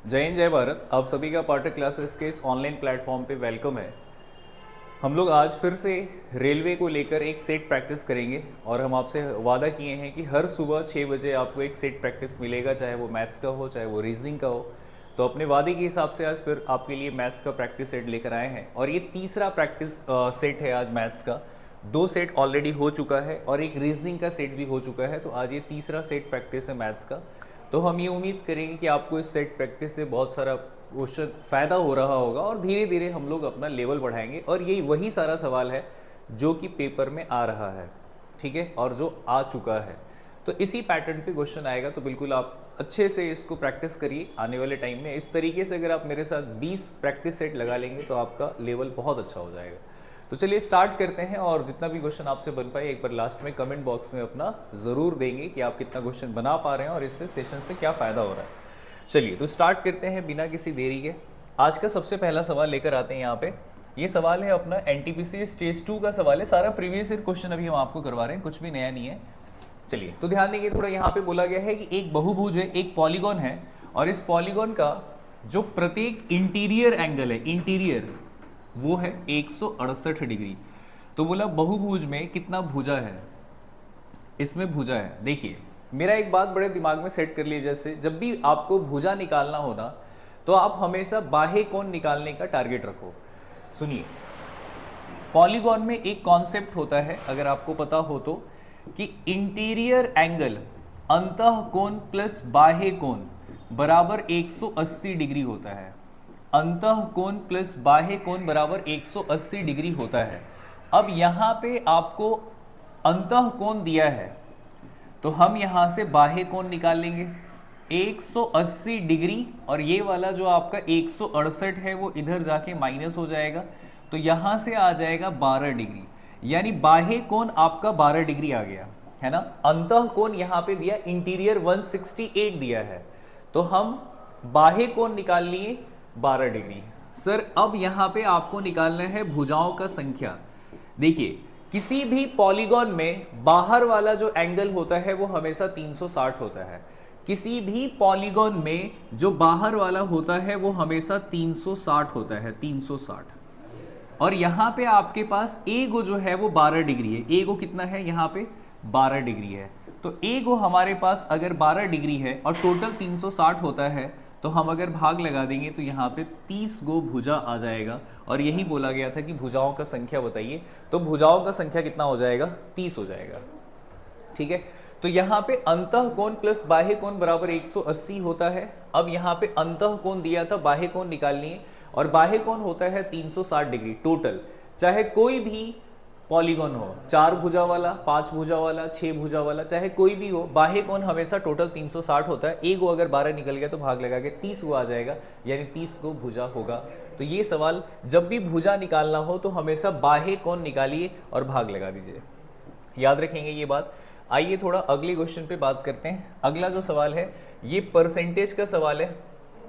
जय हिंद जय भारत। आप सभी का पार्टर क्लासेस के इस ऑनलाइन प्लेटफॉर्म पे वेलकम है। हम लोग आज फिर से रेलवे को लेकर एक सेट प्रैक्टिस करेंगे और हम आपसे वादा किए हैं कि हर सुबह 6 बजे आपको एक सेट प्रैक्टिस मिलेगा, चाहे वो मैथ्स का हो चाहे वो रीजनिंग का हो। तो अपने वादे के हिसाब से आज फिर आपके लिए मैथ्स का प्रैक्टिस सेट लेकर आए हैं और ये तीसरा प्रैक्टिस सेट है आज मैथ्स का। 2 सेट ऑलरेडी हो चुका है और एक रीजनिंग का सेट भी हो चुका है, तो आज ये तीसरा सेट प्रैक्टिस है मैथ्स का। तो हम ये उम्मीद करेंगे कि आपको इस सेट प्रैक्टिस से बहुत सारा क्वेश्चन फ़ायदा हो रहा होगा और धीरे धीरे हम लोग अपना लेवल बढ़ाएंगे और यही वही सारा सवाल है जो कि पेपर में आ रहा है, ठीक है, और जो आ चुका है। तो इसी पैटर्न पे क्वेश्चन आएगा, तो बिल्कुल आप अच्छे से इसको प्रैक्टिस करिए आने वाले टाइम में। इस तरीके से अगर आप मेरे साथ 20 प्रैक्टिस सेट लगा लेंगे तो आपका लेवल बहुत अच्छा हो जाएगा। तो चलिए स्टार्ट करते हैं और जितना भी क्वेश्चन आपसे बन पाए एक बार लास्ट में कमेंट बॉक्स में अपना ज़रूर देंगे कि आप कितना क्वेश्चन बना पा रहे हैं और इससे सेशन से क्या फ़ायदा हो रहा है। चलिए तो स्टार्ट करते हैं बिना किसी देरी के। आज का सबसे पहला सवाल लेकर आते हैं यहाँ पे। ये सवाल है अपना एनटीपीसी स्टेज 2 का सवाल है। सारा प्रीवियस ईयर क्वेश्चन अभी हम आपको करवा रहे हैं, कुछ भी नया नहीं है। चलिए तो ध्यान देंगे थोड़ा। यहाँ पे बोला गया है कि एक बहुभुज है, एक पॉलीगॉन है और इस पॉलीगॉन का जो प्रत्येक इंटीरियर एंगल है, इंटीरियर वो है 168 डिग्री। तो बोला बहुभुज में कितना भुजा है, इसमें भुजा है। देखिए मेरा एक बात बड़े दिमाग में सेट कर लीजिए, जैसे जब भी आपको भुजा निकालना हो ना तो आप हमेशा बाह्य कोण निकालने का टारगेट रखो। सुनिए, पॉलीगॉन में एक कॉन्सेप्ट होता है, अगर आपको पता हो तो, कि इंटीरियर एंगल अंतः कोण प्लस बाह्य कोण बराबर 180 डिग्री होता है। अंतः कोण प्लस बाह्य कोण बराबर 180 डिग्री होता है। अब यहाँ पे आपको अंतः कोण दिया है तो हम यहाँ से बाह्य कोण निकाल लेंगे 180 डिग्री, और ये वाला जो आपका 168 है वो इधर जाके माइनस हो जाएगा, तो यहाँ से आ जाएगा 12 डिग्री, यानी बाह्य कोण आपका 12 डिग्री आ गया है ना। अंतः कोण यहाँ पे दिया इंटीरियर 168 दिया है, तो हम बाह्य कोण निकाल लिए 12 डिग्री। सर अब यहाँ पे आपको निकालना है भुजाओं का संख्या। देखिए किसी भी पॉलीगॉन में बाहर वाला जो एंगल होता है वो हमेशा 360 होता है। किसी भी पॉलीगॉन में जो बाहर वाला होता है वो हमेशा 360 होता है, 360। और यहाँ पे आपके पास ए गो जो है वो 12 डिग्री है। ए गो कितना है यहाँ पे 12 डिग्री है। तो ए गो हमारे पास अगर 12 डिग्री है और टोटल 360 होता है, तो हम अगर भाग लगा देंगे तो यहाँ पे 30 गो भुजा आ जाएगा। और यही बोला गया था कि भुजाओं का संख्या बताइए, तो भुजाओं का संख्या कितना हो जाएगा 30 हो जाएगा, ठीक है। तो यहाँ पे अंतः कोण प्लस बाह्य कोण बराबर 180 होता है। अब यहाँ पे अंतः कोण दिया था, बाह्य कोण निकालनी है, और बाह्य कोण होता है 360 डिग्री टोटल। चाहे कोई भी पॉलीगॉन हो, 4 भुजा वाला, 5 भुजा वाला, 6 भुजा वाला, चाहे कोई भी हो, बाह्य कोण हमेशा टोटल 360 होता है। एक गो अगर 12 निकल गया तो भाग लगा के 30 गो आ जाएगा, यानी 30 गो भुजा होगा। तो ये सवाल जब भी भुजा निकालना हो तो हमेशा बाह्य कोण निकालिए और भाग लगा दीजिए, याद रखेंगे ये बात। आइए थोड़ा अगले क्वेश्चन पे बात करते हैं। अगला जो सवाल है ये परसेंटेज का सवाल है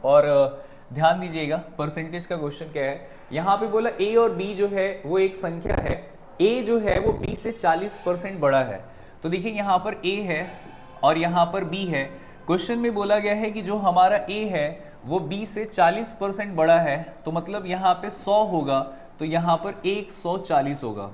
और ध्यान दीजिएगा परसेंटेज का क्वेश्चन क्या है। यहाँ पे बोला ए और बी जो है वो एक संख्या है, ए जो है वो बी से 40% बड़ा है। तो देखिए यहाँ पर ए है और यहाँ पर बी है। क्वेश्चन में बोला गया है कि जो हमारा ए है वो बी से 40% बड़ा है, तो मतलब यहाँ पे 100 होगा, तो यहाँ पर 140 होगा।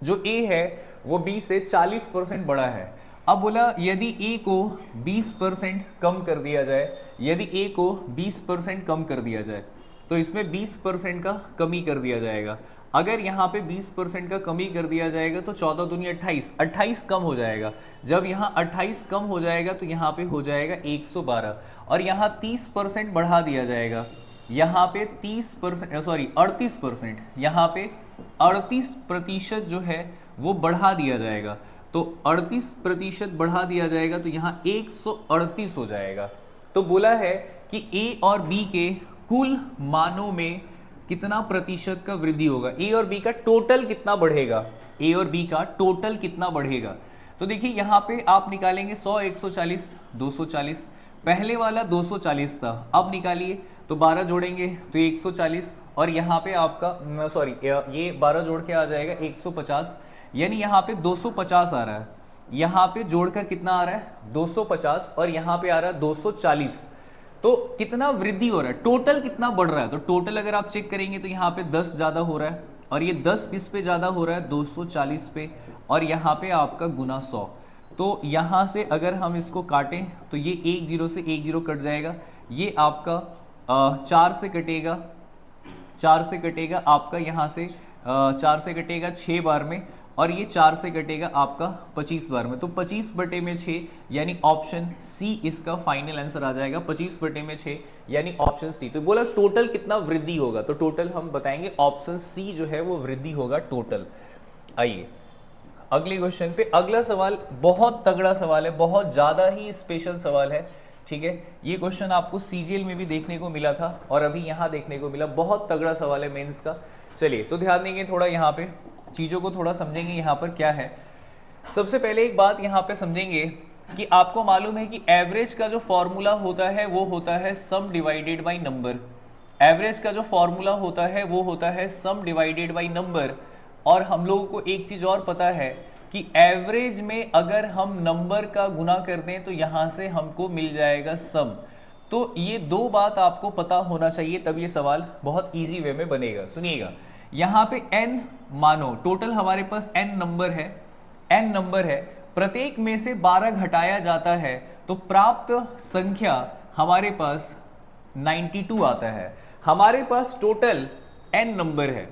जो ए है वो बी से 40% बड़ा है। अब बोला यदि ए को 20% कम कर दिया जाए, यदि ए को 20% कम कर दिया जाए तो इसमें 20% का कमी कर दिया जाएगा। अगर यहाँ पे 20% का कमी कर दिया जाएगा तो 14 दूनी 28, 28 कम हो जाएगा। जब यहाँ 28 कम हो जाएगा तो यहाँ पे हो जाएगा 112, और यहाँ 30% बढ़ा दिया जाएगा। यहाँ पे 38%, यहाँ पे 38% जो है वो बढ़ा दिया जाएगा। तो 38% बढ़ा दिया जाएगा तो यहाँ 138 हो जाएगा। तो बोला है कि ए और बी के कुल मानों में कितना प्रतिशत का वृद्धि होगा, ए और बी का टोटल कितना बढ़ेगा, ए और बी का टोटल कितना बढ़ेगा। तो देखिए यहाँ पे आप निकालेंगे 100, 140, 240। पहले वाला 240 था, अब निकालिए तो 12 जोड़ेंगे तो 140, और यहाँ पे आपका सॉरी ये 12 जोड़ के आ जाएगा 150, यानी यहाँ पे 250 आ रहा है। यहाँ पे जोड़कर कितना आ रहा है 250, और यहाँ पे आ रहा है 240। तो कितना वृद्धि हो रहा है, टोटल कितना बढ़ रहा है। तो टोटल अगर आप चेक करेंगे तो यहाँ पे 10 ज़्यादा हो रहा है, और ये 10 किस पे ज़्यादा हो रहा है, 240 पे, और यहाँ पे आपका गुना 100। तो यहाँ से अगर हम इसको काटें तो ये एक जीरो से एक जीरो कट जाएगा, ये आपका 4 से कटेगा, 4 से कटेगा आपका यहाँ से 4 से कटेगा 6 बार में, और ये 4 से कटेगा आपका 25 बार में। तो 25 बटे में 6 यानी ऑप्शन सी इसका फाइनल आंसर आ जाएगा, 25 बटे में 6 यानी ऑप्शन सी। तो बोला टोटल कितना वृद्धि होगा, तो टोटल हम बताएंगे ऑप्शन सी जो है वो वृद्धि होगा टोटल। आइए अगले क्वेश्चन पे। अगला सवाल बहुत तगड़ा सवाल है, बहुत ज़्यादा ही स्पेशल सवाल है, ठीक है। ये क्वेश्चन आपको सीजीएल में भी देखने को मिला था और अभी यहाँ देखने को मिला, बहुत तगड़ा सवाल है मेंस का। चलिए तो ध्यान देंगे थोड़ा, यहाँ पे चीज़ों को थोड़ा समझेंगे यहाँ पर क्या है। सबसे पहले एक बात यहाँ पे समझेंगे कि आपको मालूम है कि एवरेज का जो फॉर्मूला होता है वो होता है सम डिवाइडेड बाई नंबर। एवरेज का जो फॉर्मूला होता है वो होता है सम डिवाइडेड बाई नंबर। और हम लोगों को एक चीज़ और पता है कि एवरेज में अगर हम नंबर का गुना कर दें तो यहाँ से हमको मिल जाएगा सम। तो ये दो बात आपको पता होना चाहिए, तब ये सवाल बहुत इजी वे में बनेगा। सुनिएगा, यहाँ पे n मानो टोटल हमारे पास n नंबर है, n नंबर है, प्रत्येक में से 12 घटाया जाता है तो प्राप्त संख्या हमारे पास 92 आता है। हमारे पास टोटल n नंबर है,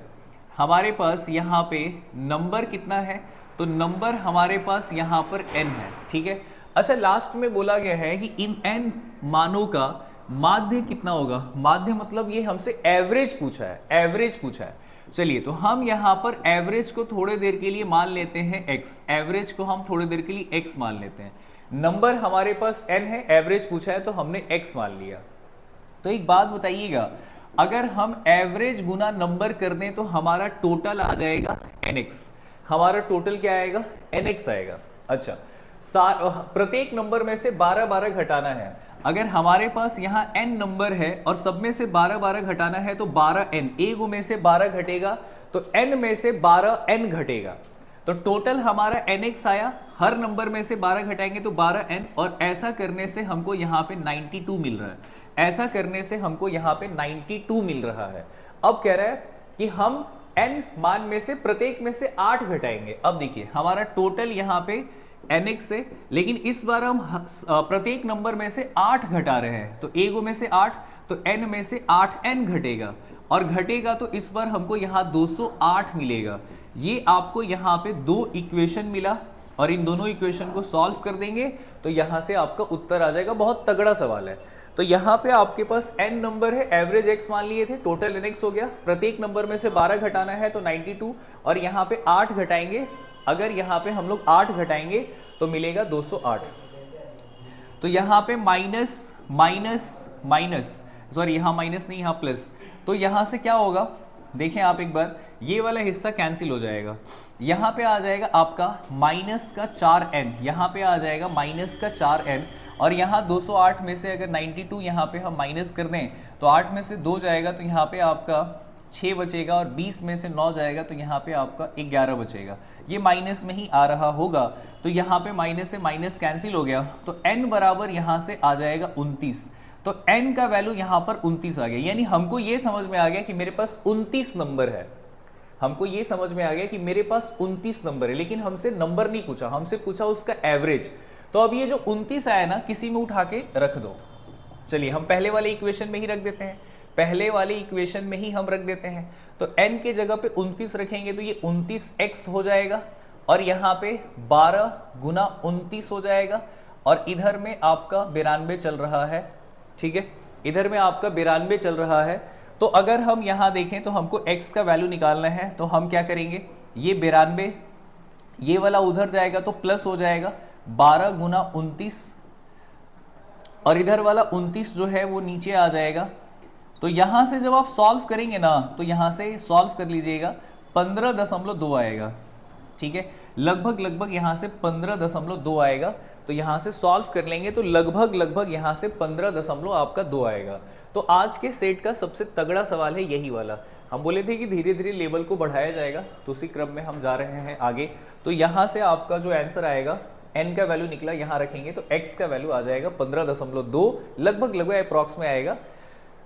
हमारे पास यहाँ पे नंबर कितना है, तो नंबर हमारे पास यहाँ पर n है, ठीक है। अच्छा, लास्ट में बोला गया है कि इन n मानों का माध्य कितना होगा। माध्य मतलब ये हमसे एवरेज पूछा है, एवरेज पूछा है। चलिए तो हम यहाँ पर एवरेज को थोड़े देर के लिए मान लेते हैं x, एवरेज को हम थोड़ी देर के लिए x मान लेते हैं। नंबर हमारे पास n है, एवरेज पूछा है तो हमने x मान लिया। तो एक बात बताइएगा, अगर हम एवरेज गुना नंबर कर दें तो हमारा टोटल आ जाएगा nx। हमारा टोटल क्या आएगा, nx आएगा। अच्छा, प्रत्येक नंबर में से 12 घटाना है। अगर हमारे पास यहाँ n नंबर है और सब में से 12 घटाना है तो 12n, एक में से 12 घटेगा तो n में से 12n घटेगा, तो टोटल हमारा nx आया। हर नंबर में से 12 घटाएंगे तो 12n, और ऐसा करने से हमको यहाँ पे 92 मिल रहा है, ऐसा करने से हमको यहाँ पे 92 मिल रहा है। अब कह रहा है कि हम n मान में से प्रत्येक में से 8 घटाएंगे। अब देखिए हमारा टोटल यहाँ पे nx से, लेकिन इस बार हम प्रत्येक नंबर में से 8 घटा रहे हैं, तो एक में से 8 तो n में से 8n घटेगा, और घटेगा तो इस बार हमको यहाँ 208 मिलेगा। ये आपको यहाँ पे दो इक्वेशन मिला, और इन दोनों इक्वेशन को सॉल्व कर देंगे तो यहाँ से आपका उत्तर आ जाएगा। बहुत तगड़ा सवाल है। तो यहाँ पे आपके पास n नंबर है, एवरेज x मान लिए थे, टोटल nx हो गया, प्रत्येक नंबर में से 12 घटाना है तो 92, और यहाँ पे 8 घटाएंगे। अगर यहाँ पे हम लोग 8 घटाएंगे तो मिलेगा 208। तो यहाँ पे माइनस माइनस माइनस, सॉरी यहाँ माइनस नहीं, यहाँ प्लस। तो यहाँ से क्या होगा, देखें आप एक बार, ये वाला हिस्सा कैंसिल हो जाएगा। यहाँ पे आ जाएगा आपका माइनस का 4n, यहाँ पे आ जाएगा माइनस का 4n, और यहाँ 208 में से अगर 92 यहाँ पे हम माइनस कर दें तो 8 में से 2 जाएगा तो यहाँ पे आपका 6 बचेगा, और 20 में से 9 जाएगा तो यहाँ पे आपका 11 बचेगा। ये माइनस में ही आ रहा होगा, तो यहाँ पे माइनस से माइनस कैंसिल हो गया, तो n बराबर यहाँ से आ जाएगा 29। तो n का वैल्यू यहाँ पर 29 आ गया, यानी हमको ये समझ में आ गया कि मेरे पास 29 नंबर है। हमको ये समझ में आ गया कि मेरे पास 29 नंबर है, लेकिन हमसे नंबर नहीं पूछा, हमसे पूछा उसका एवरेज। तो अब ये जो 29 आया ना, किसी में उठा के रख दो। चलिए हम पहले वाले इक्वेशन में ही रख देते हैं, पहले वाले इक्वेशन में ही हम रख देते हैं। तो n के जगह पे 29 रखेंगे तो ये 29x हो जाएगा, और यहाँ पे 12 गुना 29 हो जाएगा, और इधर में आपका 92 चल रहा है, ठीक है, इधर में आपका 92 चल रहा है। तो अगर हम यहाँ देखें तो हमको x का वैल्यू निकालना है, तो हम क्या करेंगे, ये 92 ये वाला उधर जाएगा तो प्लस हो जाएगा 12 गुना 29, और इधर वाला 29 जो है वो नीचे आ जाएगा। तो यहाँ से जब आप सॉल्व करेंगे ना, तो यहाँ से सॉल्व कर लीजिएगा, 15.2 आएगा, ठीक है, लगभग यहाँ से 15.2 आएगा। तो यहाँ से सॉल्व कर लेंगे तो लगभग यहाँ से 15.2 आएगा। तो आज के सेट का सबसे तगड़ा सवाल है यही वाला। हम बोले थे कि धीरे धीरे लेवल को बढ़ाया जाएगा, तो उसी क्रम में हम जा रहे हैं आगे। तो यहाँ से आपका जो आंसर आएगा n का वैल्यू निकला, यहाँ रखेंगे तो x का वैल्यू आ जाएगा 15.2, लगभग अप्रॉक्स में आएगा।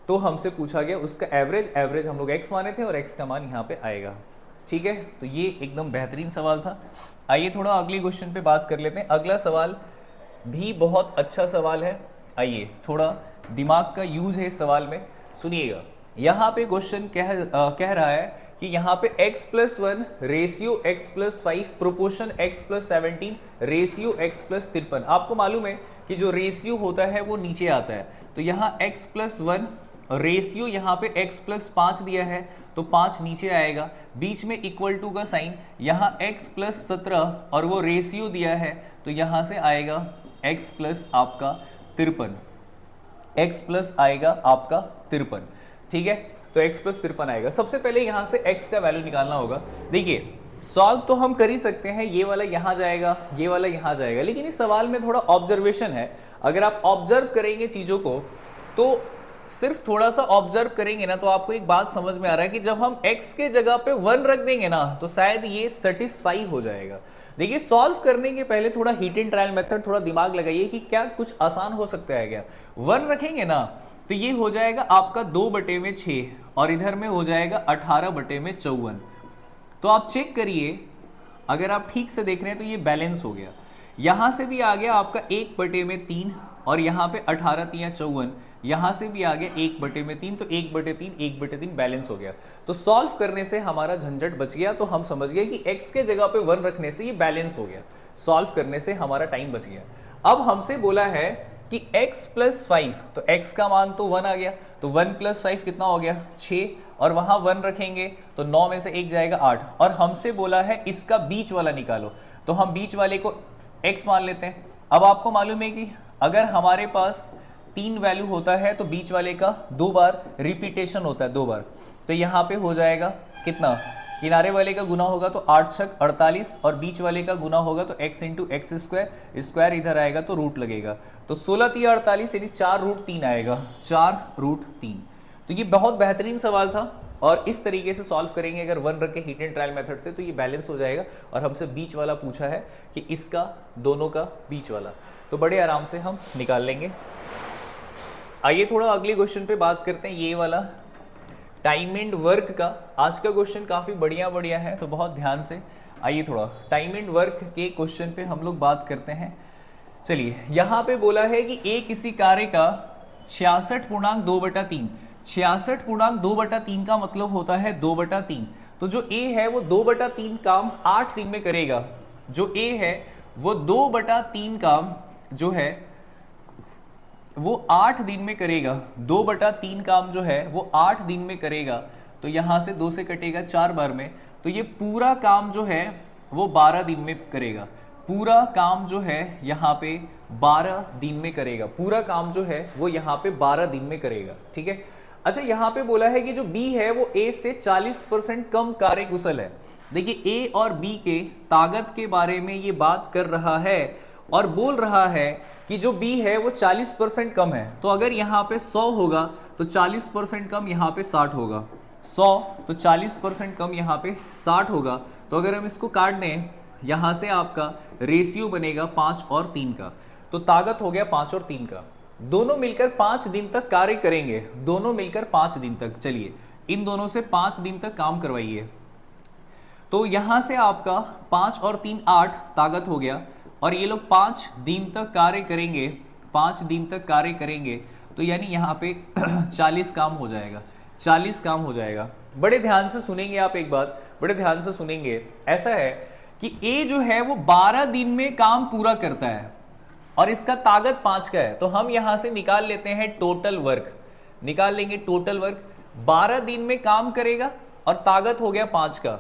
तो हमसे पूछा गया उसका एवरेज हम लोग x माने थे और x का मान यहाँ पे आएगा। ठीक है, तो ये एकदम बेहतरीन सवाल था। आइए थोड़ा अगले क्वेश्चन पे बात कर लेते हैं। अगला सवाल भी बहुत अच्छा सवाल है, आइए थोड़ा दिमाग का यूज है इस सवाल में, सुनिएगा। यहाँ पे क्वेश्चन कह रहा है कि यहाँ पे x+1 ratio x+5 proportion x+17 ratio x+53। आपको मालूम है कि जो रेशियो होता है वो नीचे आता है, तो यहाँ x+1 रेशियो यहाँ पे x+5 दिया है तो 5 नीचे आएगा, बीच में इक्वल टू का साइन, यहाँ x+17 और वो रेशियो दिया है तो यहाँ से आएगा x+ आपका 53, x+ आएगा आपका 53। ठीक है, तो x+53 आएगा। सबसे पहले यहाँ से x का वैल्यू निकालना होगा। देखिए सॉल्व तो हम कर ही सकते हैं, ये वाला यहाँ जाएगा, ये वाला यहाँ जाएगा, लेकिन इस सवाल में थोड़ा ऑब्जर्वेशन है। अगर आप ऑब्जर्व करेंगे चीज़ों को, तो सिर्फ थोड़ा सा ऑब्जर्व करेंगे ना, तो आपको एक बात समझ में आ रहा है कि जब हम x के जगह पे 1 रख देंगे ना, तो शायद ये सेटिस्फाई हो जाएगा। देखिए सॉल्व करने के पहले थोड़ा हिट एंड ट्रायल मेथड, थोड़ा दिमाग लगाइए कि क्या कुछ आसान हो सकता है क्या। 1 रखेंगे ना तो ये हो जाएगा आपका 2/6 और इधर में हो जाएगा 18/54। तो आप चेक करिए, अगर आप ठीक से देख रहे हैं तो ये बैलेंस हो गया। यहाँ से भी आ गया आपका 1/3 और यहाँ पे 18×3=54, यहाँ से भी आ गया 1/3, तो 1/3 बैलेंस हो गया। तो सॉल्व करने से हमारा झंझट बच गया। तो हम समझ गए कि x के जगह पे 1 रखने से ये बैलेंस हो गया, सॉल्व करने से हमारा टाइम बच गया। अब हमसे बोला है कि x+5, तो x का मान तो 1 आ गया, तो 1+5 कितना हो गया 6, और वहां 1 रखेंगे तो 9 में से 1 जाएगा 8, और हमसे बोला है इसका बीच वाला निकालो, तो हम बीच वाले को x मान लेते हैं। अब आपको मालूम है कि अगर हमारे पास 3 वैल्यू होता है तो बीच वाले का 2 बार रिपीटेशन होता है, 2 बार, तो यहाँ पे हो जाएगा कितना, किनारे वाले का गुना होगा तो 8×6 48, और बीच वाले का गुना होगा तो x × x², स्क्वायर इधर आएगा तो रूट लगेगा, तो 16×3 48 यानी 4√3 आएगा, 4√3। तो ये बहुत बेहतरीन सवाल था, और इस तरीके से सॉल्व करेंगे अगर 1 रख के हिट एंड ट्रायल मेथड से, तो ये बैलेंस हो जाएगा। और हमसे बीच वाला पूछा है कि इसका दोनों का बीच वाला, तो बड़े आराम से हम निकाल लेंगे। आइए थोड़ा अगले क्वेश्चन पे बात करते हैं, ये वाला टाइम एंड वर्क का। आज का क्वेश्चन काफ़ी बढ़िया है, तो बहुत ध्यान से आइए थोड़ा टाइम एंड वर्क के क्वेश्चन पे हम लोग बात करते हैं। चलिए, यहाँ पे बोला है कि ए किसी कार्य का 66.2/3, 66.2/3 का मतलब होता है 2/3, तो जो ए है वो 2/3 काम 8 दिन में करेगा। जो ए है वो 2/3 काम जो है वो 8 दिन में करेगा, 2/3 काम जो है वो 8 दिन में करेगा, तो यहाँ से 2 से कटेगा 4 बार में, तो ये पूरा काम जो है वो 12 दिन में करेगा। पूरा काम जो है यहाँ पे 12 दिन में करेगा, पूरा काम जो है वो यहाँ पे 12 दिन में करेगा। ठीक है, अच्छा यहाँ पे बोला है कि जो बी है वो ए से 40% कम कार्यकुशल है। देखिए ए और बी के ताकत के बारे में ये बात कर रहा है और बोल रहा है कि जो बी है वो 40% कम है, तो अगर यहाँ पे 100 होगा तो 40% कम यहाँ पे 60 होगा, 100 तो 40% कम यहाँ पे 60 होगा। तो अगर हम इसको काट दें, यहाँ से आपका रेशियो बनेगा 5 और 3 का, तो ताकत हो गया 5 और 3 का। दोनों मिलकर 5 दिन तक कार्य करेंगे, दोनों मिलकर 5 दिन तक। चलिए इन दोनों से 5 दिन तक काम करवाइए, तो यहाँ से आपका 5 और 3 8 ताकत हो गया, और ये लोग 5 दिन तक कार्य करेंगे, 5 दिन तक कार्य करेंगे, तो यानी यहाँ पे 40 काम हो जाएगा, 40 काम हो जाएगा। बड़े ध्यान से सुनेंगे आप, एक बात बड़े ध्यान से सुनेंगे। ऐसा है कि ए जो है वो 12 दिन में काम पूरा करता है और इसका ताकत 5 का है, तो हम यहाँ से निकाल लेते हैं टोटल वर्क, निकाल लेंगे टोटल वर्क। 12 दिन में काम करेगा और ताकत हो गया 5 का,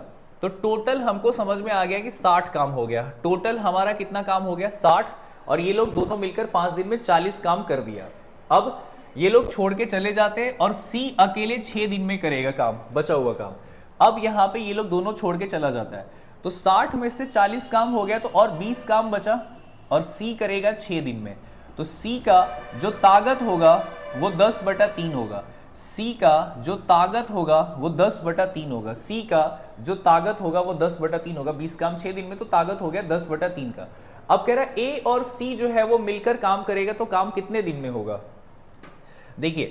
तो टोटल हमको समझ में आ गया कि 60 काम हो गया। टोटल हमारा कितना काम हो गया 60, और ये लोग दोनों मिलकर 5 दिन में 40 काम कर दिया। अब ये लोग छोड़ के चले जाते हैं और सी अकेले 6 दिन में करेगा काम, बचा हुआ काम। अब यहाँ पे ये लोग दोनों छोड़ के चला जाता है, तो 60 में से 40 काम हो गया, तो और 20 काम बचा, और सी करेगा 6 दिन में, तो सी का जो ताकत होगा वो 10/3 होगा। सी का जो ताकत होगा वो 10/3 होगा, सी का जो ताकत होगा वो 10/3 होगा। 20 काम 6 दिन में, तो ताकत हो गया 10/3 का। अब कह रहा है ए और सी जो है वो मिलकर काम करेगा, तो काम कितने दिन में होगा? देखिए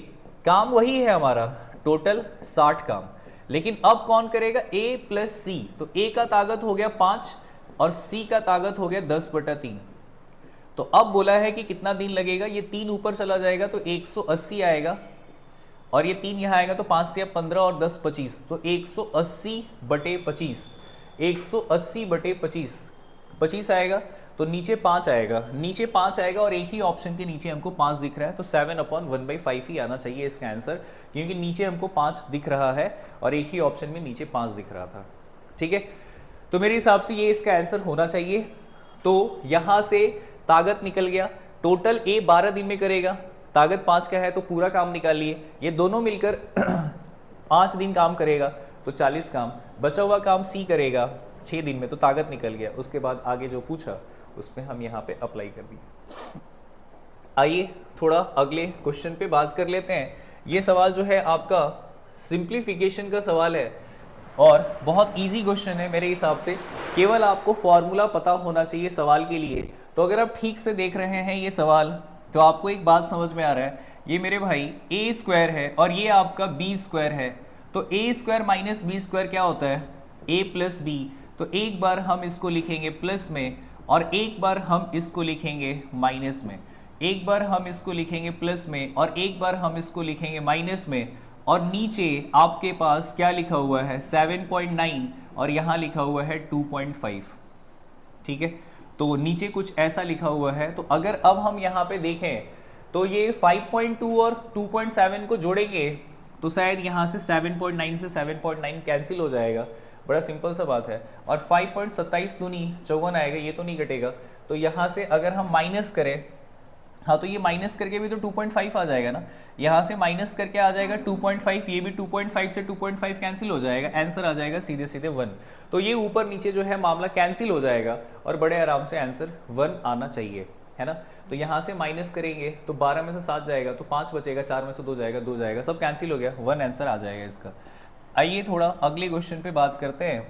काम वही है हमारा, टोटल 60 काम, लेकिन अब कौन करेगा? ए प्लस सी। तो ए का ताकत हो गया 5 और सी का ताकत हो गया 10/3। तो अब बोला है कि कितना दिन लगेगा, ये 3 ऊपर चला जाएगा तो 180 आएगा, और ये 3 यहाँ आएगा तो 5 से 15 और 10 25, तो 180/25, 180/25, 25 आएगा, तो नीचे 5 आएगा, नीचे 5 आएगा, और एक ही ऑप्शन के नीचे हमको 5 दिख रहा है, तो 7/1/5 ही आना चाहिए इसका आंसर, क्योंकि नीचे हमको 5 दिख रहा है और एक ही ऑप्शन में नीचे 5 दिख रहा था। ठीक है, तो मेरे हिसाब से ये इसका आंसर होना चाहिए। तो यहाँ से ताकत निकल गया, टोटल ए 12 दिन में करेगा, ताकत 5 का है तो पूरा काम निकालिए, ये दोनों मिलकर 5 दिन काम करेगा तो 40 काम, बचा हुआ काम सी करेगा 6 दिन में, तो ताकत निकल गया। उसके बाद आगे जो पूछा उसमें हम यहाँ पे अप्लाई कर दिए। आइए थोड़ा अगले क्वेश्चन पे बात कर लेते हैं। ये सवाल जो है आपका सिंप्लीफिकेशन का सवाल है और बहुत इजी क्वेश्चन है मेरे हिसाब से, केवल आपको फॉर्मूला पता होना चाहिए सवाल के लिए। तो अगर आप ठीक से देख रहे हैं ये सवाल तो आपको एक बात समझ में आ रहा है, ये मेरे भाई ए स्क्वायर है और ये आपका बी स्क्वायर है, तो ए स्क्वायर माइनस बी स्क्वायर क्या होता है? ए प्लस बी। तो एक बार हम इसको लिखेंगे प्लस में और एक बार हम इसको लिखेंगे माइनस में, एक बार हम इसको लिखेंगे प्लस में और एक बार हम इसको लिखेंगे माइनस में, और नीचे आपके पास क्या लिखा हुआ है? 7.9 और यहाँ लिखा हुआ है 2.5। ठीक है, तो नीचे कुछ ऐसा लिखा हुआ है। तो अगर अब हम यहाँ पे देखें तो ये 5.2 और 2.7 को जोड़ेंगे तो शायद यहाँ से 7.9 से 7.9 कैंसिल हो जाएगा, बड़ा सिंपल सा बात है। और 5.27 दूनी 54 आएगा, ये तो नहीं घटेगा। तो यहाँ से अगर हम माइनस करें, हाँ तो ये माइनस करके भी तो 2.5 आ जाएगा ना, यहाँ से माइनस करके आ जाएगा 2.5, ये भी 2.5 से 2.5 कैंसिल हो जाएगा, आंसर आ जाएगा सीधे सीधे 1। तो ये ऊपर नीचे जो है मामला कैंसिल हो जाएगा और बड़े आराम से आंसर 1 आना चाहिए, है ना। तो यहाँ से माइनस करेंगे तो 12 में से 7 जाएगा तो 5 बचेगा, 4 में से 2 जाएगा, 2 जाएगा, सब कैंसिल हो गया, 1 आंसर आ जाएगा इसका। आइए थोड़ा अगले क्वेश्चन पे बात करते हैं।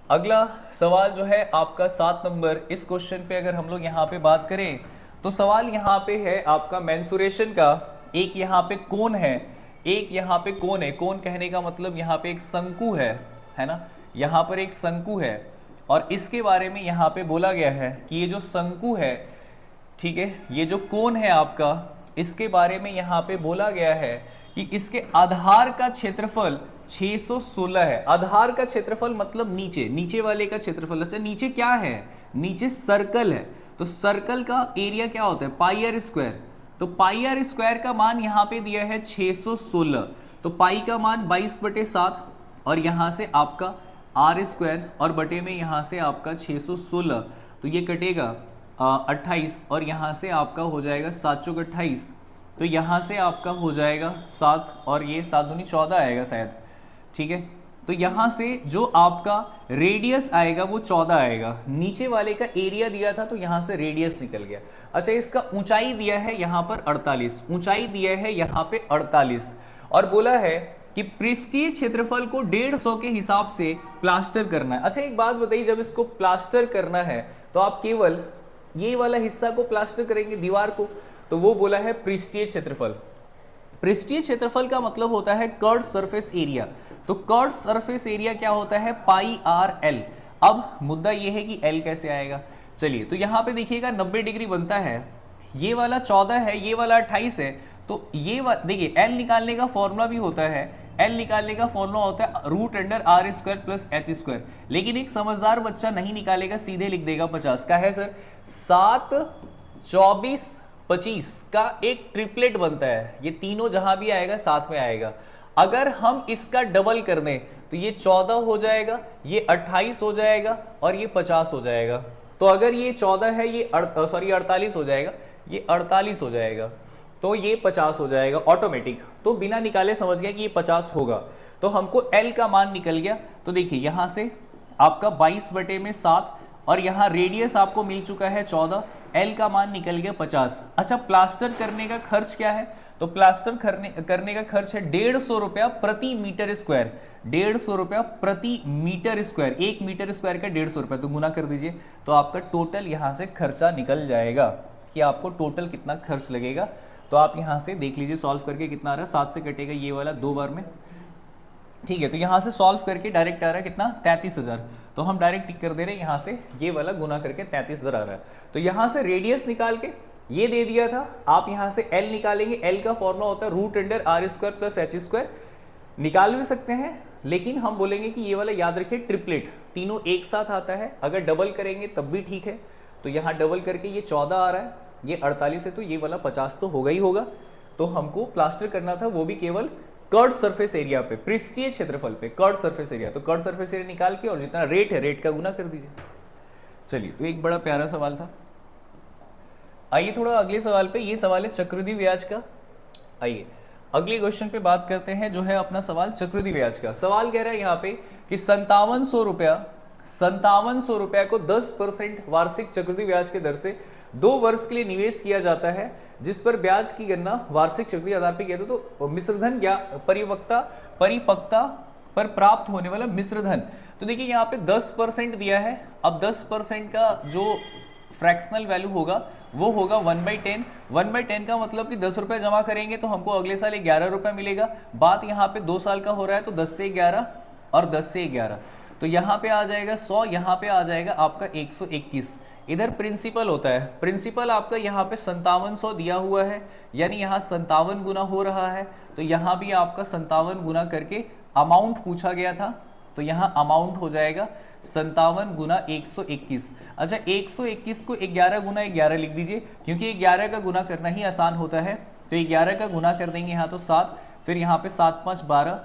अगला सवाल जो है आपका 7 नंबर, इस क्वेश्चन पे अगर हम लोग यहाँ पे बात करें तो सवाल यहाँ पे है आपका मेंसुरेशन का। एक यहाँ पे कोण है, एक यहाँ पे कोण है, कोण कहने का मतलब यहाँ पे एक शंकु है ना, यहाँ पर एक शंकु है और इसके बारे में यहाँ पे बोला गया है कि ये जो शंकु है, ठीक है, ये जो कोण है आपका, इसके बारे में यहाँ पे बोला गया है कि इसके आधार का क्षेत्रफल 616 है। आधार का क्षेत्रफल मतलब नीचे वाले का क्षेत्रफल। अच्छा नीचे क्या है? नीचे सर्कल है, तो सर्कल का एरिया क्या होता है? पाई आर स्क्वायर। तो पाई आर स्क्वायर का मान यहाँ पे दिया है 616, तो पाई का मान 22/7 और यहाँ से आपका आर स्क्वायर और बटे में यहाँ से आपका 616, तो ये कटेगा 28 और यहाँ से आपका हो जाएगा 7 चौक 28, तो यहाँ से आपका हो जाएगा 7 और ये 7 दूनी 14 आएगा शायद, ठीक है। तो यहाँ से जो आपका रेडियस आएगा वो 14 आएगा, नीचे वाले का एरिया दिया था तो यहाँ से रेडियस निकल गया। अच्छा इसका ऊंचाई दिया है यहाँ पर 48, ऊंचाई दिया है यहाँ पे 48 और बोला है कि पृष्ठीय क्षेत्रफल को 150 के हिसाब से प्लास्टर करना है। अच्छा एक बात बताइए, जब इसको प्लास्टर करना है तो आप केवल ये वाला हिस्सा को प्लास्टर करेंगे, दीवार को, तो वो बोला है पृष्ठीय क्षेत्रफल। पृष्ठीय क्षेत्रफल का मतलब होता है कर्व्ड सरफेस एरिया। तो कर्व्ड सरफेस एरिया क्या होता है? पाई आर एल। अब मुद्दा ये है कि एल कैसे आएगा। चलिए तो यहाँ पे देखिएगा 90 डिग्री बनता है, ये वाला 14 है, ये वाला 28 है, तो ये देखिए एल निकालने का फॉर्मूला भी होता है, एल निकालने का फॉर्मूला होता है √r² प्लस h²। लेकिन एक समझदार बच्चा नहीं निकालेगा, सीधे लिख देगा 50 का है सर। 7, 24, 25 का एक ट्रिपलेट बनता है, ये तीनों जहां भी आएगा साथ में आएगा। अगर हम इसका डबल कर दें तो ये 14 हो जाएगा, ये 28 हो जाएगा और ये 50 हो जाएगा। तो अगर ये 14 है, ये 48 हो जाएगा, ये 48 हो जाएगा, तो ये 50 हो जाएगा ऑटोमेटिक। तो बिना निकाले समझ गया कि ये 50 होगा। तो हमको L का मान निकल गया। तो देखिए यहाँ से आपका 22/7 और यहाँ रेडियस आपको मिल चुका है 14, L का मान निकल गया 50। अच्छा प्लास्टर करने का खर्च क्या है? तो तो प्लास्टर करने का खर्च है 150 रुपया प्रति मीटर स्क्वायर। 150 रुपया प्रति मीटर स्क्वायर, 1 मीटर स्क्वायर का 150 रुपया, तो गुना कर दीजिए, तो आपका टोटल यहाँ से खर्चा निकल जाएगा कि आपको टोटल कितना खर्च लगेगा। तो आप यहाँ से देख लीजिए सॉल्व करके कितना आ रहा है, 7 से कटेगा ये वाला 2 बार में, ठीक है। तो यहाँ से सॉल्व करके डायरेक्ट आ रहा है कितना, 33,000। तो हम डायरेक्ट टिक कर दे रहे हैं, यहाँ से ये वाला गुना करके 33,000 आ रहा है। तो यहाँ से रेडियस निकाल के ये दे दिया था, आप यहाँ से L निकालेंगे। L का फॉर्मूला होता है √r² प्लस h²। निकाल भी सकते हैं, लेकिन हम बोलेंगे कि ये वाला याद रखिए ट्रिपलेट, तीनों एक साथ आता है। अगर डबल करेंगे तब भी ठीक है। तो यहाँ डबल करके ये 14 आ रहा है, ये 48 है, तो ये वाला 50 तो होगा ही होगा। तो हमको प्लास्टर करना था, वो भी केवल कर्ड सरफेस एरिया पे, पृष्ठीय क्षेत्रफल पे, कर्ड सरफेस एरिया। तो कर्ड सरफेस एरिया निकाल के और जितना रेट है रेट का गुना कर दीजिए। चलिए, तो एक बड़ा प्यारा सवाल था। आइए थोड़ा अगले सवाल पे, ये सवाल है चक्रवृद्धि ब्याज का। आइए अगले क्वेश्चन पे बात करते हैं, जो है अपना सवाल चक्रवृद्धि ब्याज का। सवाल कह रहा है यहाँ पे कि 5700 रुपया को 10% वार्षिक चक्रवृद्धि ब्याज के दर से 2 वर्ष के लिए निवेश किया जाता है, जिस पर ब्याज की गणना वार्षिक चक्रवृद्धि आधार पर किया था। तो मिश्रधन परिपक्वता पर प्राप्त होने वाला मिश्रधन, तो देखिए यहाँ पे 10% दिया है। अब 10% का जो फ्रैक्शनल वैल्यू होगा वो होगा 1/10। 1/10 का मतलब कि 10 रुपये जमा करेंगे तो हमको अगले साल 11 रुपये मिलेगा। बात यहाँ पे 2 साल का हो रहा है, तो 10 से 11 और 10 से 11, तो यहाँ पे आ जाएगा 100, यहाँ पे आ जाएगा आपका 121। इधर प्रिंसिपल होता है, प्रिंसिपल आपका यहाँ पे 5700 दिया हुआ है, यानी यहाँ 57 गुना हो रहा है। तो यहाँ भी आपका 57 गुना करके अमाउंट पूछा गया था, तो यहाँ अमाउंट हो जाएगा 57 गुना 121। अच्छा, 121 को 11 गुना 11 लिख दीजिए, क्योंकि 11 का गुना करना ही आसान होता है। तो 11 का गुना कर देंगे यहाँ, तो 7, फिर यहाँ पे 7 5 12,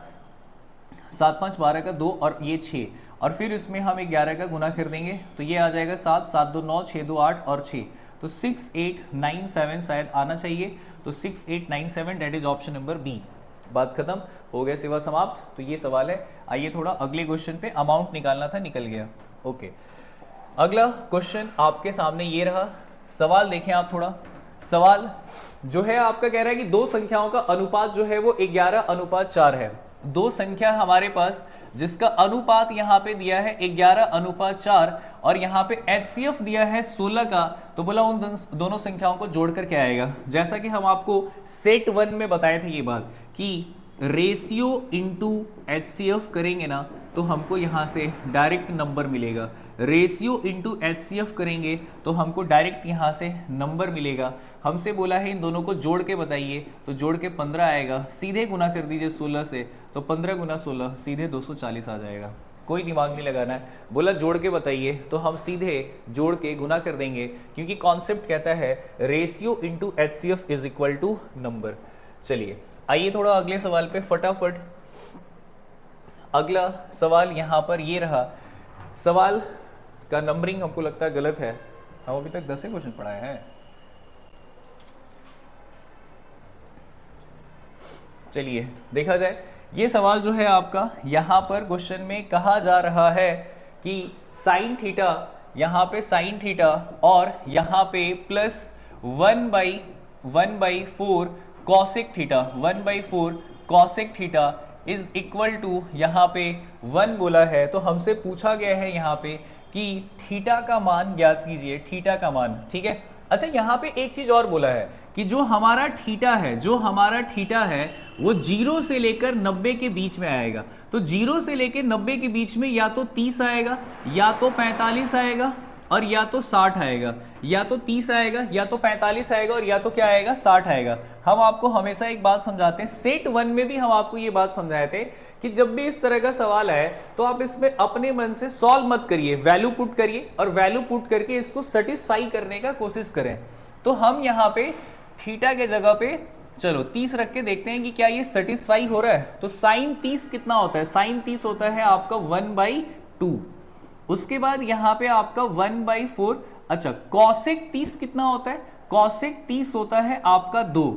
7 5 12 का 2 और ये 6, और फिर इसमें हम 11 का गुना कर देंगे, तो ये आ जाएगा 7, 7 2 9, 6 2 8 और 6, तो 6897 शायद आना चाहिए। तो 6897 that is option number B. बात खत्म हो गया, सेवा समाप्त। तो ये सवाल है। आइए थोड़ा अगले क्वेश्चन पे, अमाउंट निकालना था, निकल गया। ओके, अगला क्वेश्चन आपके सामने ये रहा। सवाल देखें आप थोड़ा। सवाल जो है आपका कह रहा है कि 2 संख्याओं का अनुपात जो है वो 11:4 है। 2 संख्या हमारे पास जिसका अनुपात यहाँ पे दिया है 11:4 और यहाँ पे HCF दिया है 16 का, तो बोला उन दोनों संख्याओं को जोड़कर क्या आएगा। जैसा कि हम आपको सेट 1 में बताए थे ये बात कि रेशियो इंटू HCF करेंगे ना, तो हमको यहाँ से डायरेक्ट नंबर मिलेगा। रेशियो इंटू HCF करेंगे तो हमको डायरेक्ट यहाँ से नंबर मिलेगा। हमसे बोला है इन दोनों को जोड़ के बताइए, तो जोड़ के 15 आएगा। सीधे गुना कर दीजिए 16 से, तो 15 गुना 16 सीधे 240 आ जाएगा। कोई दिमाग नहीं लगाना है। बोला जोड़ के बताइए, तो हम सीधे जोड़ के गुना कर देंगे, क्योंकि कॉन्सेप्ट कहता है ratio into HCF is equal to number. चलिए आइए थोड़ा अगले सवाल पे फटाफट। अगला सवाल यहाँ पर ये रहा। सवाल का नंबरिंग हमको लगता है गलत है, हम अभी तक 10 क्वेश्चन पढ़ाए हैं। चलिए देखा जाए। ये सवाल जो है आपका यहाँ पर क्वेश्चन में कहा जा रहा है कि साइन थीटा, यहाँ पे साइन थीटा और यहाँ पे plus 1/4 cosec theta, 1/4 cosec theta is equal to यहाँ पे 1 बोला है। तो हमसे पूछा गया है यहाँ पे कि थीटा का मान ज्ञात कीजिए, थीटा का मान, ठीक है। अच्छा, यहाँ पे एक चीज और बोला है कि जो हमारा थीटा है वो 0 से लेकर 90 के बीच में आएगा। तो 0 से लेकर 90 के बीच में या तो 30 आएगा, या तो 45 आएगा, और या तो 60 आएगा, या तो 30 आएगा, या तो 45 आएगा, और या तो क्या आएगा, 60 आएगा। हम आपको हमेशा एक बात समझाते हैं, सेट 1 में भी हम आपको ये बात समझाए थे कि जब भी इस तरह का सवाल आए तो आप इसमें अपने मन से सॉल्व मत करिए, वैल्यू पुट करिए, और वैल्यू पुट करके इसको सेटिस्फाई करने का कोशिश करें। तो हम यहाँ पे थीटा के जगह पे चलो 30 रख के देखते हैं कि क्या ये सेटिस्फाई हो रहा है। तो साइन 30 कितना होता है, साइन 30 होता है आपका 1/2। उसके बाद यहाँ पे आपका 1/4। अच्छा, कॉसेक 30 कितना होता है, कॉसेक 30 होता है आपका 2।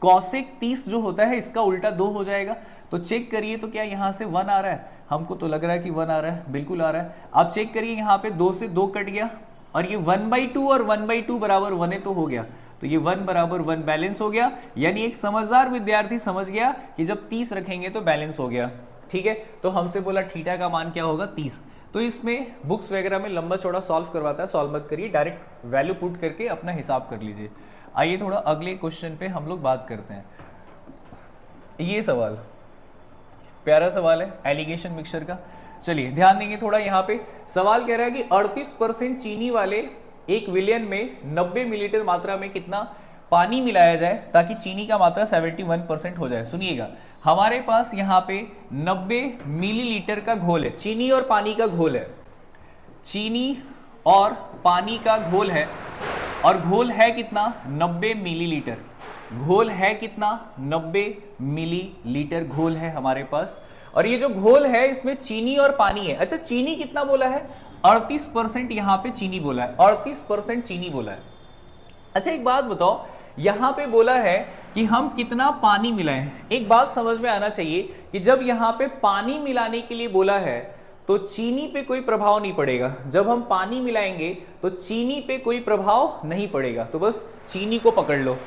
कॉसेक 30 जो होता है इसका उल्टा 2 हो जाएगा। तो चेक करिए, तो क्या यहाँ से 1 आ रहा है, हमको तो लग रहा है कि 1 आ रहा है, बिल्कुल आ रहा है। आप चेक करिए, यहाँ पे 2 से 2 कट गया, और ये 1/2 और 1/2 बराबर 1 तो हो गया। तो ये 1 बराबर 1 बैलेंस हो गया, यानी एक समझदार विद्यार्थी समझ गया कि जब 30 रखेंगे तो बैलेंस हो गया। ठीक है, तो हमसे बोला थीटा का मान क्या होगा 30। तो इसमें बुक्स वगैरह में लंबा चौड़ा सॉल्व करवाता है, सॉल्व मत करिए, डायरेक्ट वैल्यू पुट करके अपना हिसाब कर लीजिए। आइए थोड़ा अगले क्वेश्चन पे हम लोग बात करते हैं। ये सवाल प्यारा सवाल है एलिगेशन मिक्सचर का। चलिए ध्यान देंगे थोड़ा। यहाँ पे सवाल कह रहा है कि 38% चीनी वाले 1 विलियन में 90 मिलीलीटर मात्रा में कितना पानी मिलाया जाए ताकि चीनी का मात्रा 71% हो जाए। सुनिएगा, हमारे पास यहाँ पे 90 मिलीलीटर का घोल है, चीनी और पानी का घोल है, चीनी और पानी का घोल है, और घोल है कितना 90 मिलीलीटर। घोल है कितना 90 मिलीलीटर घोल है हमारे पास, और ये जो घोल है इसमें चीनी और पानी है। अच्छा, चीनी कितना बोला है 38% यहाँ पे चीनी बोला है, 38% चीनी बोला है। अच्छा एक बात बताओ, यहाँ पे बोला है कि हम कितना पानी मिलाएं। एक बात समझ में आना चाहिए कि जब यहाँ पे पानी मिलाने के लिए बोला है तो चीनी पे कोई प्रभाव नहीं पड़ेगा। जब हम पानी मिलाएंगे तो चीनी पे कोई प्रभाव नहीं पड़ेगा, तो बस चीनी को पकड़ लो।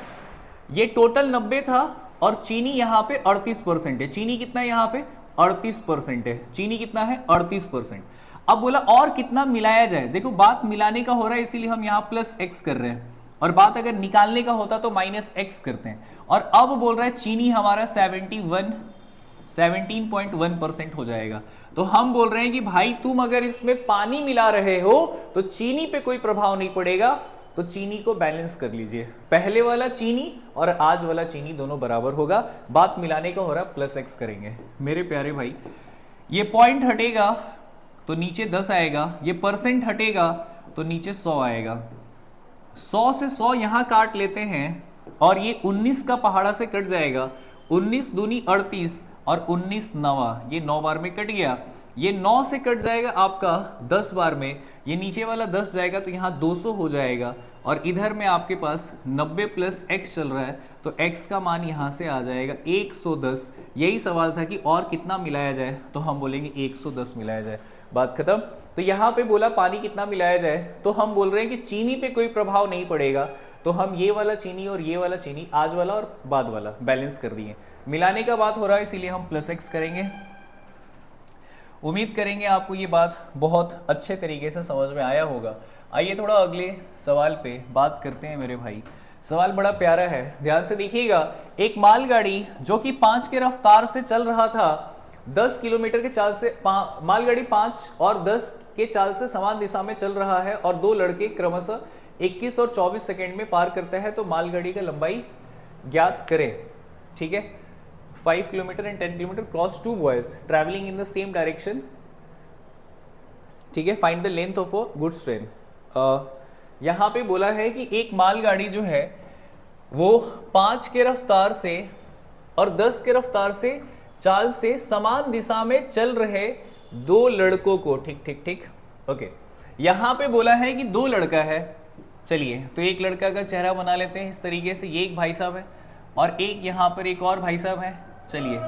ये टोटल 90 था और चीनी यहाँ पे 38% है। चीनी कितना है यहाँ पे 38% है। चीनी कितना है 38%। अब बोला और कितना मिलाया जाए। देखो बात मिलाने का हो रहा है इसीलिए हम यहाँ प्लस एक्स कर रहे हैं, और बात अगर निकालने का होता तो माइनस एक्स करते हैं। और अब बोल रहा है चीनी हमारा 17.1% हो जाएगा। तो हम बोल रहे हैं कि भाई तुम अगर इसमें पानी मिला रहे हो तो चीनी पे कोई प्रभाव नहीं पड़ेगा, तो चीनी को बैलेंस कर लीजिए। पहले वाला चीनी और आज वाला चीनी दोनों बराबर होगा। बात मिलाने का हो रहा प्लस एक्स करेंगे। मेरे प्यारे भाई, ये पॉइंट हटेगा तो नीचे 10 आएगा, ये परसेंट हटेगा तो नीचे 100 आएगा। 100 से 100 यहां काट लेते हैं और ये 19 का पहाड़ा से कट जाएगा। 19 दूनी 38 और 19 नवा, ये 9 बार में कट गया। ये 9 से कट जाएगा आपका 10 बार में, ये नीचे वाला 10 जाएगा तो यहाँ 200 हो जाएगा। और इधर में आपके पास 90 प्लस x चल रहा है तो x का मान यहाँ से आ जाएगा 110। यही सवाल था कि और कितना मिलाया जाए, तो हम बोलेंगे 110 मिलाया जाए, बात खत्म। तो यहाँ पे बोला पानी कितना मिलाया जाए, तो हम बोल रहे हैं कि चीनी पे कोई प्रभाव नहीं पड़ेगा, तो हम ये वाला चीनी और ये वाला चीनी, आज वाला और बाद वाला बैलेंस कर दिए। मिलाने का बात हो रहा है इसीलिए हम प्लस एक्स करेंगे। उम्मीद करेंगे आपको ये बात बहुत अच्छे तरीके से समझ में आया होगा। आइए थोड़ा अगले सवाल पे बात करते हैं मेरे भाई। सवाल बड़ा प्यारा है, ध्यान से देखिएगा। एक मालगाड़ी जो कि 5 के रफ्तार से चल रहा था, 10 किलोमीटर के चाल से, मालगाड़ी 5 और 10 के चाल से समान दिशा में चल रहा है और दो लड़के क्रमशः 21 और 24 सेकंड में पार करता है, तो मालगाड़ी का लंबाई ज्ञात करें। ठीक है, 5 kilometre and 10 kilometre cross 2 boys travelling in the same direction. ठीक है, find the length of a goods train. यहाँ पे बोला है कि एक मालगाड़ी जो है वो 5 के रफ्तार से और 10 के रफ्तार से चाल से समान दिशा में चल रहे दो लड़कों को, ठीक ठीक ठीक, ओके। यहाँ पे बोला है कि दो लड़का है। चलिए तो एक लड़का का चेहरा बना लेते हैं इस तरीके से, ये एक भाई साहब है और एक यहाँ पर एक और भाई साहब है। चलिए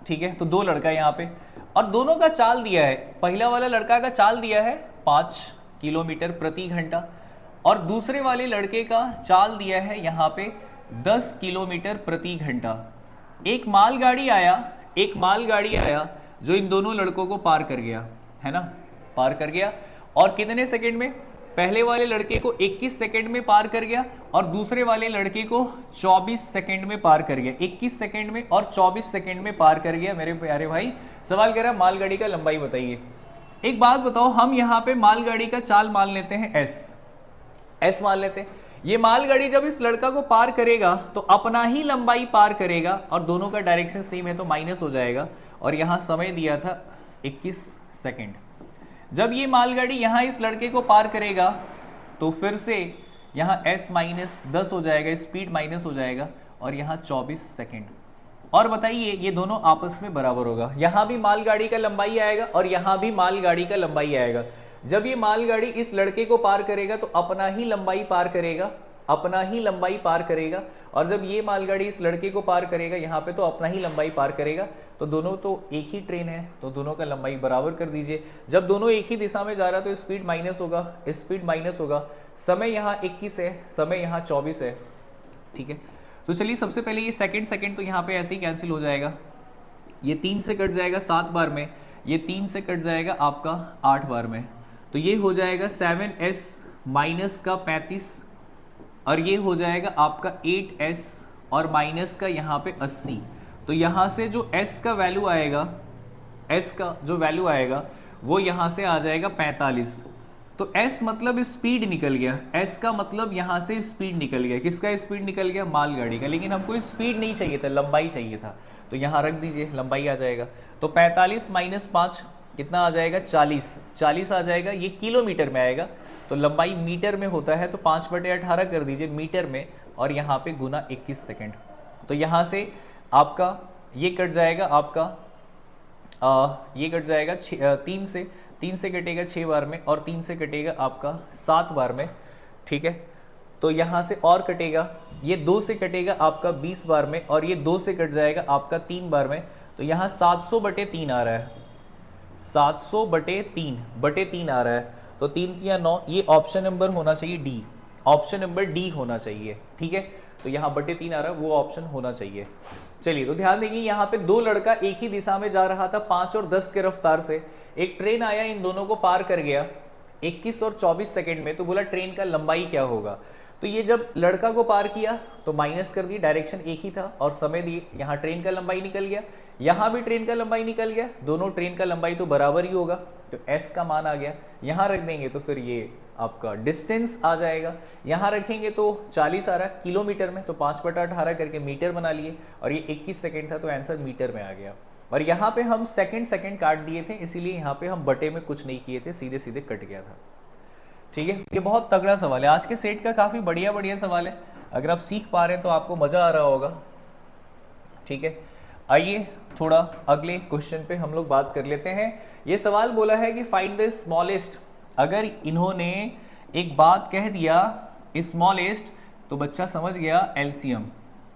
ठीक है, तो दो लड़का है यहाँ पे और दोनों का चाल दिया है। पहला वाला लड़का का चाल दिया है 5 किलोमीटर प्रति घंटा और दूसरे वाले लड़के का चाल दिया है यहाँ पे 10 किलोमीटर प्रति घंटा। एक मालगाड़ी आया जो इन दोनों लड़कों को पार कर गया, है ना, पार कर गया। और कितने सेकंड में? पहले वाले लड़के को 21 सेकंड में पार कर गया और दूसरे वाले लड़के को 24 सेकंड में पार कर गया। 21 सेकंड में और 24 सेकंड में पार कर गया मेरे प्यारे भाई। सवाल कह रहा है मालगाड़ी का लंबाई बताइए। एक बात बताओ, हम यहाँ पे मालगाड़ी का चाल मान लेते हैं एस मान लेते हैं। ये मालगाड़ी जब इस लड़का को पार करेगा तो अपना ही लंबाई पार करेगा और दोनों का डायरेक्शन सेम है तो माइनस हो जाएगा। और यहाँ समय दिया था 21 सेकंड। जब ये मालगाड़ी यहाँ इस लड़के को पार करेगा तो फिर से यहाँ s माइनस 10 हो जाएगा, स्पीड माइनस हो जाएगा और यहाँ 24 सेकंड। और बताइए ये दोनों आपस में बराबर होगा। यहाँ भी मालगाड़ी का लंबाई आएगा और यहाँ भी मालगाड़ी का लंबाई आएगा। जब ये मालगाड़ी इस लड़के को पार करेगा तो अपना ही लंबाई पार करेगा अपना ही लंबाई पार करेगा, और जब ये मालगाड़ी इस लड़के को पार करेगा यहाँ पे तो अपना ही लंबाई पार करेगा, तो दोनों तो एक ही ट्रेन है, तो दोनों का लंबाई बराबर कर दीजिए। जब दोनों एक ही दिशा में जा रहा है तो स्पीड माइनस होगा, स्पीड माइनस होगा, समय यहाँ 21 है, समय यहाँ 24 है, ठीक है। तो चलिए सबसे पहले ये सेकंड तो यहाँ पे ऐसे ही कैंसिल हो जाएगा, ये 3 से कट जाएगा 7 बार में, ये 3 से कट जाएगा आपका 8 बार में, तो ये हो जाएगा 7s माइनस का 35, और ये हो जाएगा आपका 8s और माइनस का यहाँ पे 80। तो यहाँ से जो s का वैल्यू आएगा, s का जो वैल्यू आएगा वो यहाँ से आ जाएगा 45। तो s मतलब स्पीड निकल गया, s का मतलब यहाँ से स्पीड निकल गया, किसका स्पीड निकल गया, मालगाड़ी का, लेकिन हमको स्पीड नहीं चाहिए था, लंबाई चाहिए था, तो यहाँ रख दीजिए, लंबाई आ जाएगा। तो 45 माइनस 5 कितना आ जाएगा, 40 आ जाएगा, ये किलोमीटर में आएगा, तो लंबाई मीटर में होता है, तो 5/18 कर दीजिए मीटर में, और यहाँ पे गुना 21 सेकेंड। तो यहाँ से आपका ये कट जाएगा, आपका ये कट जाएगा 3 से कटेगा 6 बार में, और 3 से कटेगा आपका 7 बार में, ठीक है। तो यहाँ से और कटेगा, ये 2 से कटेगा आपका 20 बार में, और ये 2 से कट जाएगा आपका 3 बार में, तो यहाँ 700/3 आ रहा है, 700/3 आ रहा है, तो 3 या 9, ये ऑप्शन नंबर होना चाहिए डी, ऑप्शन नंबर डी होना चाहिए, ठीक है। तो यहाँ बटे 3 आ रहा है, वो ऑप्शन होना चाहिए। चलिए तो ध्यान देंगे, यहाँ पे दो लड़का एक ही दिशा में जा रहा था 5 और 10 के रफ्तार से, एक ट्रेन आया इन दोनों को पार कर गया 21 और 24 सेकंड में, तो बोला ट्रेन का लंबाई क्या होगा। तो ये जब लड़का को पार किया तो माइनस कर दी, डायरेक्शन एक ही था और समय दिए, यहाँ ट्रेन का लंबाई निकल गया, यहाँ भी ट्रेन का लंबाई निकल गया, दोनों ट्रेन का लंबाई तो बराबर ही होगा, तो s का मान आ गया। यहाँ रख देंगे तो फिर ये आपका डिस्टेंस आ जाएगा, यहाँ रखेंगे तो 40 आ रहा है किलोमीटर में, तो 5/18 करके मीटर बना लिए, और ये 21 सेकेंड था, तो आंसर मीटर में आ गया। और यहाँ पे हम सेकंड काट दिए थे, इसीलिए यहाँ पे हम बटे में कुछ नहीं किए थे, सीधे सीधे कट गया था, ठीक है। ये बहुत तगड़ा सवाल है, आज के सेट का काफ़ी बढ़िया सवाल है, अगर आप सीख पा रहे हैं तो आपको मज़ा आ रहा होगा, ठीक है। आइए थोड़ा अगले क्वेश्चन पे हम लोग बात कर लेते हैं। ये सवाल बोला है कि फाइंड द स्मॉलेस्ट, अगर इन्होंने एक बात कह दिया स्मॉलेस्ट तो बच्चा समझ गया एलसीएम।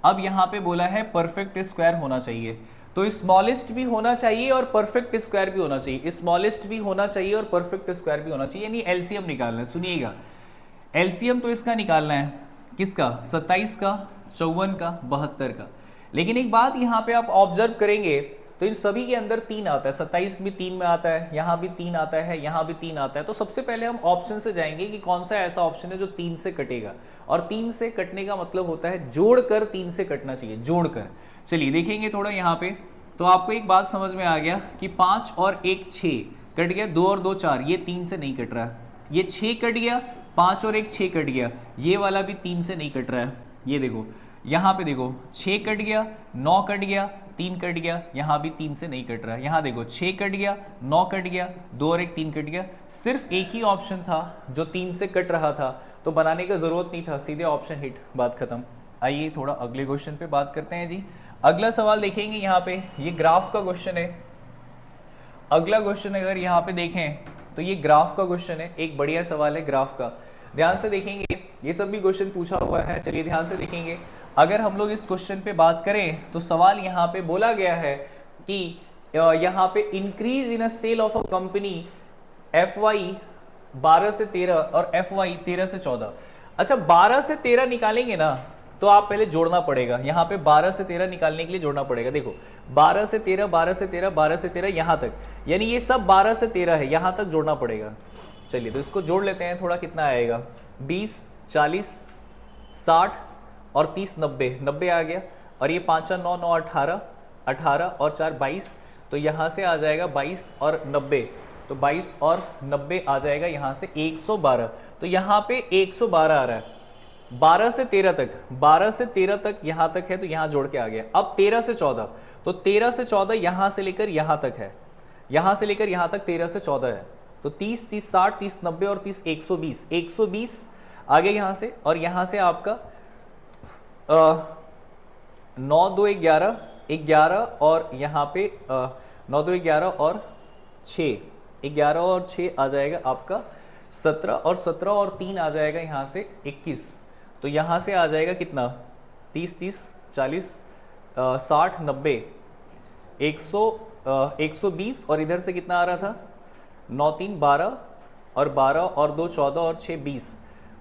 अब यहाँ पे बोला है परफेक्ट स्क्वायर होना चाहिए, तो स्मॉलेस्ट भी होना चाहिए और परफेक्ट स्क्वायर भी होना चाहिए, स्मॉलेस्ट भी होना चाहिए और परफेक्ट स्क्वायर भी होना चाहिए, यानी एलसीएम निकालना है। सुनिएगा, एलसीएम तो इसका निकालना है, किसका, 27 का, 54 का, 72 का। लेकिन एक बात यहाँ पे आप ऑब्जर्व करेंगे तो इन सभी के अंदर 3 आता है, 27 भी 3 में आता है, यहाँ भी 3 आता है, यहाँ भी 3 आता है। तो सबसे पहले हम ऑप्शन से जाएंगे कि कौन सा ऐसा ऑप्शन है जो 3 से कटेगा, और 3 से कटने का मतलब होता है जोड़कर 3 से कटना चाहिए, जोड़कर। चलिए देखेंगे थोड़ा यहाँ पे, तो आपको एक बात समझ में आ गया कि 5 और 1 6 कट गया, 2 और 2 4, ये 3 से नहीं कट रहा है, ये 6 कट गया, 5 और 1 6 कट गया, ये वाला भी 3 से नहीं कट रहा है, ये देखो यहाँ पे देखो 6 कट गया, 9 कट गया, 3 कट गया, यहाँ भी 3 से नहीं कट रहा है, यहाँ देखो 6 कट गया, 9 कट गया, 2 और 1 3 कट गया, सिर्फ एक ही ऑप्शन था जो 3 से कट रहा था, तो बनाने का जरूरत नहीं था, सीधे ऑप्शन हिट, बात खत्म। आइए थोड़ा अगले क्वेश्चन पे बात करते हैं जी। अगला सवाल देखेंगे, यहाँ पे ये ग्राफ का क्वेश्चन है। अगला क्वेश्चन अगर यहाँ पे देखें तो ये ग्राफ का क्वेश्चन है, एक बढ़िया सवाल है ग्राफ का, ध्यान से देखेंगे, ये सब भी क्वेश्चन पूछा हुआ है। चलिए ध्यान से देखेंगे, अगर हम लोग इस क्वेश्चन पे बात करें तो सवाल यहाँ पे बोला गया है कि यहाँ पे increase in a sale of a company FY 12 से 13 और FY 13 से 14। अच्छा 12 से 13 निकालेंगे ना तो आप पहले जोड़ना पड़ेगा, यहाँ पे 12 से 13 निकालने के लिए जोड़ना पड़ेगा। देखो 12 से 13, 12 से 13, 12 से 13 यहाँ तक, यानी ये सब 12 से 13 है, यहाँ तक जोड़ना पड़ेगा। चलिए तो इसको जोड़ लेते हैं, थोड़ा कितना आएगा, 20, 40, 60 और 30, 90, 90 आ गया, और ये 5 9 9 18, 18 और 4 22, तो यहाँ से आ जाएगा 22 और 90, तो 22 और 90 आ जाएगा यहाँ से 112, तो यहाँ पे 112 आ रहा है। 12 से 13 तक, 12 से 13 तक यहाँ तक है, तो यहाँ जोड़ के आ गया। अब 13 से 14, तो 13 से 14 यहाँ से लेकर यहाँ तक है, यहाँ से लेकर यहाँ तक 13 से 14 है, तो 30, 30, 60, 30, 90 और 30, 120, 120 आ गया यहाँ से, और यहाँ से आपका 9 2 11, 11 और यहाँ पे 9 2 11 और 6, 11 और 6 आ जाएगा आपका 17, और 17 और 3 आ जाएगा यहाँ से 21, तो यहाँ से आ जाएगा कितना, 30 30 40 60 90 120 और इधर से कितना आ रहा था 9 3 12 और 12 और 2 14 और 6 20,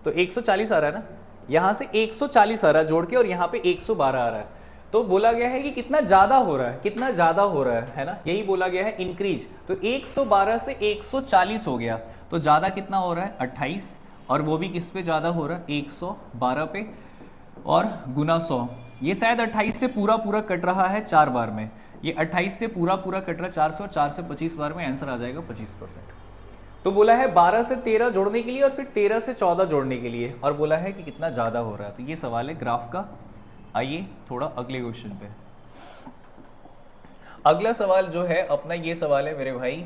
तो 140 आ रहा है ना, यहाँ से 140 आ रहा है जोड़ के और यहाँ पे 112 आ रहा है। तो बोला गया है कि कितना ज़्यादा हो रहा है, कितना ज़्यादा हो रहा है ना, यही बोला गया है इंक्रीज। तो 112 से 140 हो गया, तो ज़्यादा कितना हो रहा है 28, और वो भी किस पे ज़्यादा हो रहा है 112 पे, और गुना 100। ये शायद 28 से पूरा पूरा कट रहा है 4 बार में, ये 28 से पूरा पूरा कट रहा है 4 से, और 4 से 25 बार में, आंसर आ जाएगा 25%। तो बोला है 12 से 13 जोड़ने के लिए और फिर 13 से 14 जोड़ने के लिए, और बोला है कि कितना ज़्यादा हो रहा है। तो ये सवाल है ग्राफ का। आइए थोड़ा अगले क्वेश्चन पे। अगला सवाल जो है अपना ये सवाल है मेरे भाई,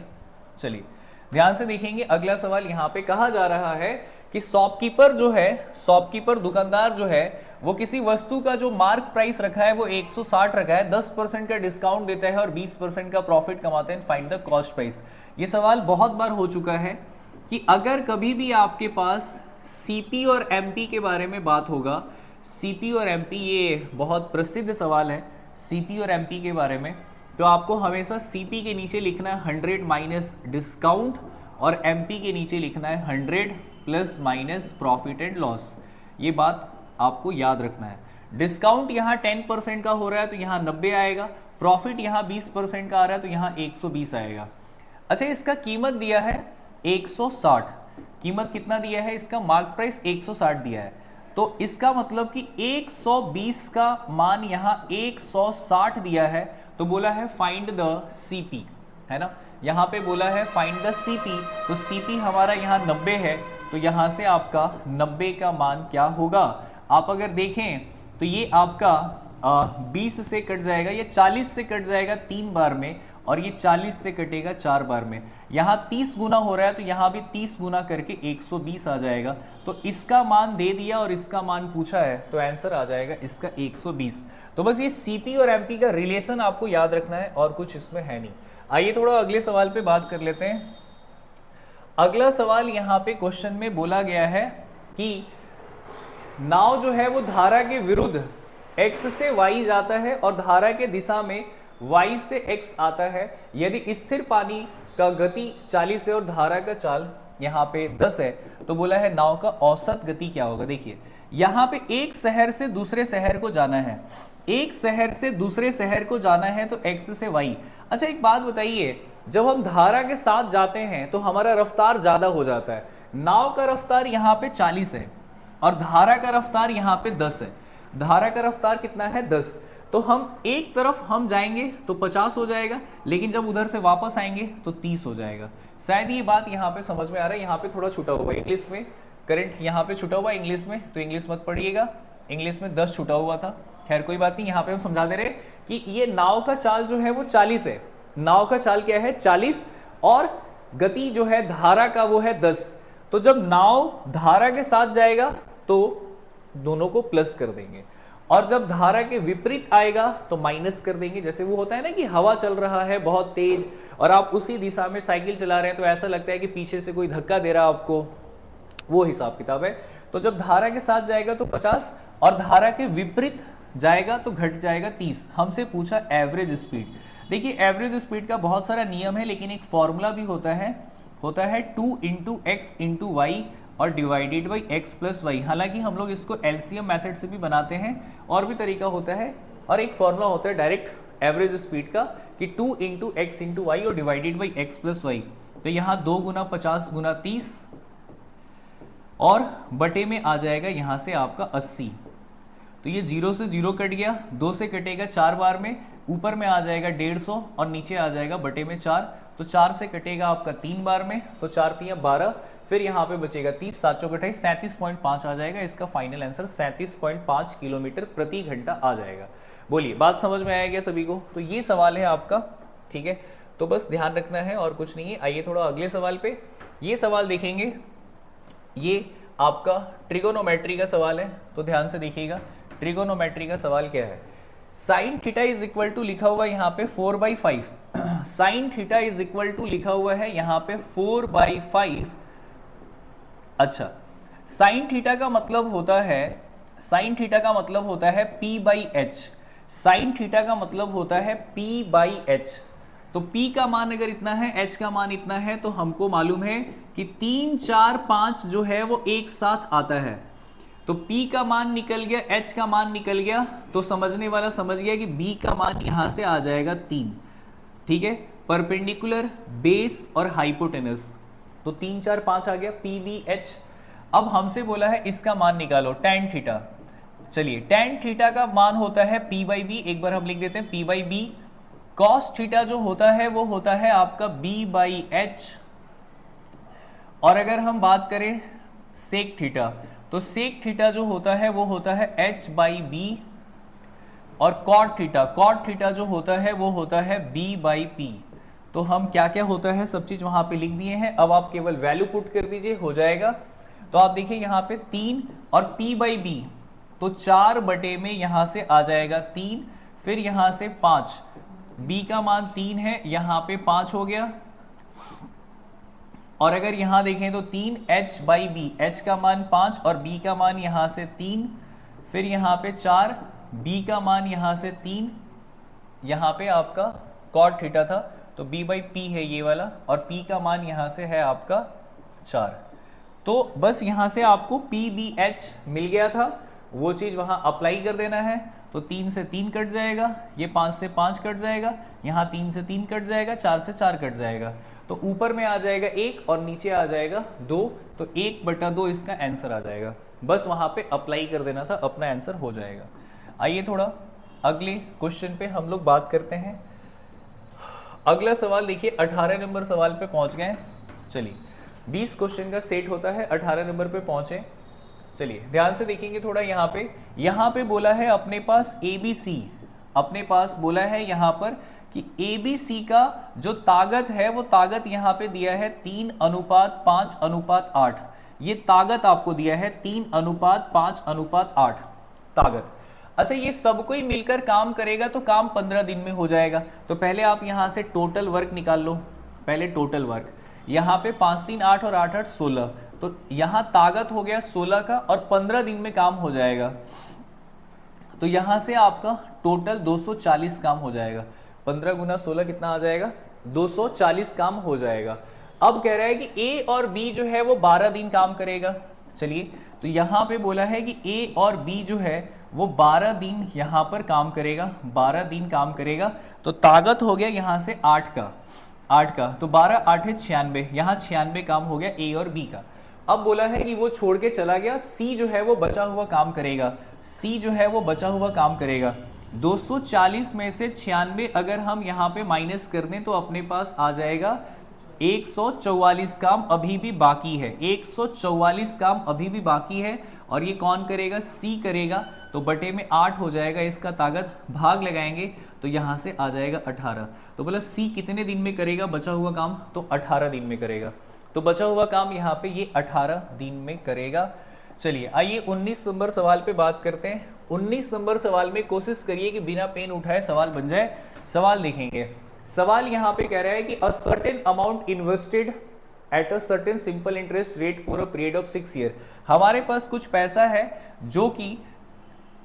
चलिए ध्यान से देखेंगे। अगला सवाल यहाँ पे कहा जा रहा है कि शॉपकीपर जो है, शॉपकीपर दुकानदार जो है, वो किसी वस्तु का जो मार्क प्राइस रखा है वो 160 रखा है, 10% का डिस्काउंट देता है और 20% का प्रॉफिट कमाते हैं। Find the cost price. ये सवाल बहुत बार हो चुका है कि अगर कभी भी आपके पास सीपी और एमपी के बारे में बात होगा, सीपी और एमपी ये बहुत प्रसिद्ध सवाल है सीपी और एमपी के बारे में, तो आपको हमेशा सीपी के नीचे लिखना है 100 माइनस डिस्काउंट और एमपी के नीचे लिखना है 100 plus minus profit and loss. ये बात आपको याद रखना है। डिस्काउंट यहाँ 10% का हो रहा है तो यहाँ 90 आएगा, प्रॉफिट यहाँ 20% का आ रहा है तो यहाँ 120 आएगा। अच्छा, इसका कीमत दिया है 160, कीमत कितना दिया है इसका, मार्क प्राइस 160 दिया है, तो इसका मतलब कि 120 का मान यहाँ 160 दिया है, तो बोला है फाइंड द सीपी, है ना, यहाँ पे बोला है फाइंड द सीपी, तो सीपी हमारा यहाँ 90 है, तो यहाँ से आपका 90 का मान क्या होगा। आप अगर देखें तो ये आपका 20 से कट जाएगा, ये 40 से कट जाएगा 3 बार में, और ये 40 से कटेगा 4 बार में। यहाँ 30 गुना हो रहा है तो यहाँ भी 30 गुना करके 120 आ जाएगा। तो इसका मान दे दिया और इसका मान पूछा है, तो आंसर आ जाएगा इसका 120। तो बस ये सीपी और एमपी का रिलेशन आपको याद रखना है और कुछ इसमें है नहीं। आइए थोड़ा अगले सवाल पे बात कर लेते हैं। अगला सवाल यहाँ पे क्वेश्चन में बोला गया है कि नाव जो है वो धारा के विरुद्ध x से y जाता है और धारा के दिशा में y से x आता है। यदि स्थिर पानी का गति 40 है और धारा का चाल यहाँ पे 10 है, तो बोला है नाव का औसत गति क्या होगा। देखिए यहाँ पे एक शहर से दूसरे शहर को जाना है, एक शहर से दूसरे शहर को जाना है तो x से y। अच्छा एक बात बताइए, जब हम धारा के साथ जाते हैं तो हमारा रफ्तार ज्यादा हो जाता है। नाव का रफ्तार यहाँ पे 40 है और धारा का रफ्तार यहाँ पे 10 है। धारा का रफ्तार कितना है 10, तो हम एक तरफ हम जाएंगे तो 50 हो जाएगा, लेकिन जब उधर से वापस आएंगे तो 30 हो जाएगा। शायद ये बात यहाँ पे समझ में आ रहा है। यहाँ पे थोड़ा छूटा हुआ है इंग्लिश में, करंट यहाँ पे छूटा हुआ है इंग्लिश में, तो इंग्लिश मत पढ़िएगा, इंग्लिश में 10 छूटा हुआ था। खैर कोई बात नहीं, यहाँ पे हम समझा दे रहे कि ये नाव का चाल जो है वो 40 है, नाव का चाल क्या है 40, और गति जो है धारा का वो है 10। तो जब नाव धारा के साथ जाएगा तो दोनों को प्लस कर देंगे, और जब धारा के विपरीत आएगा तो माइनस कर देंगे। जैसे वो होता है ना कि हवा चल रहा है बहुत तेज और आप उसी दिशा में साइकिल चला रहे हैं तो ऐसा लगता है कि पीछे से कोई धक्का दे रहा है आपको, वो हिसाब किताब है। तो जब धारा के साथ जाएगा तो 50 और धारा के विपरीत जाएगा तो घट जाएगा 30। हमसे पूछा एवरेज स्पीड। देखिए एवरेज स्पीड का बहुत सारा नियम है, लेकिन एक फॉर्मूला भी होता है 2 इंटू एक्स इंटू वाई और divided by x plus y. हालांकि हम लोग इसको एलसीएम मेथड से भी बनाते हैं, और भी तरीका होता है, और एक फॉर्मूला होता है डायरेक्ट एवरेज स्पीड का कि 2 इंटू एक्स इंटू वाई और divided by x plus y. तो यहाँ 2 गुना 50 गुना 30 और बटे में आ जाएगा यहाँ से आपका 80। तो ये 0 से 0 कट गया, 2 से कटेगा 4 बार में, ऊपर में आ जाएगा 150 और नीचे आ जाएगा बटे में 4। तो 4 से कटेगा आपका 3 बार में, तो 4 3 12, फिर यहाँ पे बचेगा 30, 7 चौक 28, 37.5 आ जाएगा। इसका फाइनल आंसर 37.5 किलोमीटर प्रति घंटा आ जाएगा। बोलिए बात समझ में आया क्या सभी को। तो ये सवाल है आपका, ठीक है, तो बस ध्यान रखना है और कुछ नहीं है। आइए थोड़ा अगले सवाल पे, ये सवाल देखेंगे, ये आपका ट्रिगोनोमेट्री का सवाल है, तो ध्यान से देखिएगा। ट्रिगोनोमेट्री का सवाल क्या है, sine theta is equal to लिखा हुआ है यहाँ पे 4/5, sine theta is equal to लिखा हुआ है यहाँ पे 4/5। अच्छा, साइन थीटा का मतलब होता है साइन थीटा का मतलब होता है P by H, sine theta का मतलब होता है P बाई एच। तो P का मान अगर इतना है, H का मान इतना है, तो हमको मालूम है कि 3, 4, 5 जो है वो एक साथ आता है। तो P का मान निकल गया, H का मान निकल गया, तो समझने वाला समझ गया कि B का मान यहां से आ जाएगा 3। ठीक है, परपेंडिकुलर, बेस और हाइपोटेनस, तो 3, 4, 5 आ गया P, B, H। अब हमसे बोला है इसका मान निकालो, tan थीटा। चलिए, tan थीटा का मान होता है P बाई बी, एक बार हम लिख देते हैं P by B. cos theta जो होता है वो होता है आपका B बाई एच। और अगर हम बात करें सेक थीटा, तो सेक थीटा जो होता है वो होता है H बाई बी। और कॉट थीटा जो होता है वो होता है B बाई पी। तो हम क्या क्या होता है सब चीज वहां पे लिख दिए हैं, अब आप केवल वैल्यू पुट कर दीजिए, हो जाएगा। तो आप देखिए यहाँ पे 3 और P बाई बी, तो 4 बटे में यहां से आ जाएगा 3, फिर यहां से 5, B का मान 3 है, यहाँ पे 5 हो गया। और अगर यहां देखें तो 3 H बाई बी, H का मान 5 और B का मान यहां से 3, फिर यहाँ पे 4, B का मान यहां से 3, यहाँ पे आपका कॉट थीटा था तो B बाई पी है ये वाला, और P का मान यहाँ से है आपका 4। तो बस यहाँ से आपको PBH मिल गया था, वो चीज़ वहाँ अप्लाई कर देना है। तो 3 से 3 कट जाएगा, ये 5 से 5 कट जाएगा, यहाँ 3 से 3 कट जाएगा, 4 से 4 कट जाएगा। तो ऊपर में आ जाएगा 1 और नीचे आ जाएगा 2, तो 1/2 इसका आंसर आ जाएगा। बस वहाँ पे अप्लाई कर देना था, अपना आंसर हो जाएगा। आइए थोड़ा अगले क्वेश्चन पे हम लोग बात करते हैं। अगला सवाल देखिए, 18 नंबर सवाल पे पहुंच गए। चलिए, 20 क्वेश्चन का सेट होता है, 18 नंबर पे पहुंचे। चलिए ध्यान से देखेंगे थोड़ा, यहाँ पे बोला है अपने पास ABC, अपने पास बोला है यहाँ पर कि ABC का जो ताकत है वो ताकत यहाँ पे दिया है 3:5:8। ये ताकत आपको दिया है 3:5:8 ताकत। अच्छा, ये सब कोई मिलकर काम करेगा तो काम 15 दिन में हो जाएगा। तो पहले आप यहाँ से टोटल वर्क निकाल लो, पहले टोटल वर्क। यहाँ पे 5, 3, 8 और 8, 8, 16, तो यहाँ ताकत हो गया 16 का, और 15 दिन में काम हो जाएगा। तो यहाँ से आपका टोटल 240 काम हो जाएगा। 15 गुना 16 कितना आ जाएगा? 240 काम हो जाएगा। अब कह रहा है कि ए और बी जो है वो 12 दिन काम करेगा। चलिए, तो यहाँ पे बोला है कि ए और बी जो है वो 12 दिन यहाँ पर काम करेगा, 12 दिन काम करेगा। तो ताकत हो गया यहाँ से 8 का, तो 12, 8 है 96, यहाँ 96 काम हो गया ए और बी का। अब बोला है कि वो छोड़ के चला गया, सी जो है वो बचा हुआ काम करेगा, सी जो है वो बचा हुआ काम करेगा। 240 में से 96 अगर हम यहाँ पे माइनस कर दें तो अपने पास आ जाएगा 144 काम अभी भी बाकी है, 144 काम अभी भी बाकी है। और ये कौन करेगा? सी करेगा। तो बटे में 8 हो जाएगा इसका ताकत, भाग लगाएंगे तो यहाँ से आ जाएगा 18। तो बोला सी कितने दिन में करेगा बचा हुआ काम? तो 18 दिन में करेगा। तो बचा हुआ काम यहाँ पे ये 18 दिन में करेगा। चलिए आइए 19 नंबर सवाल पे बात करते हैं। 19 नंबर सवाल में कोशिश करिए कि बिना पेन उठाए सवाल बन जाए। सवाल देखेंगे, सवाल यहाँ पे कह रहा है कि a certain amount invested at a certain simple interest rate for a period of 6 year. हमारे पास कुछ पैसा है जो कि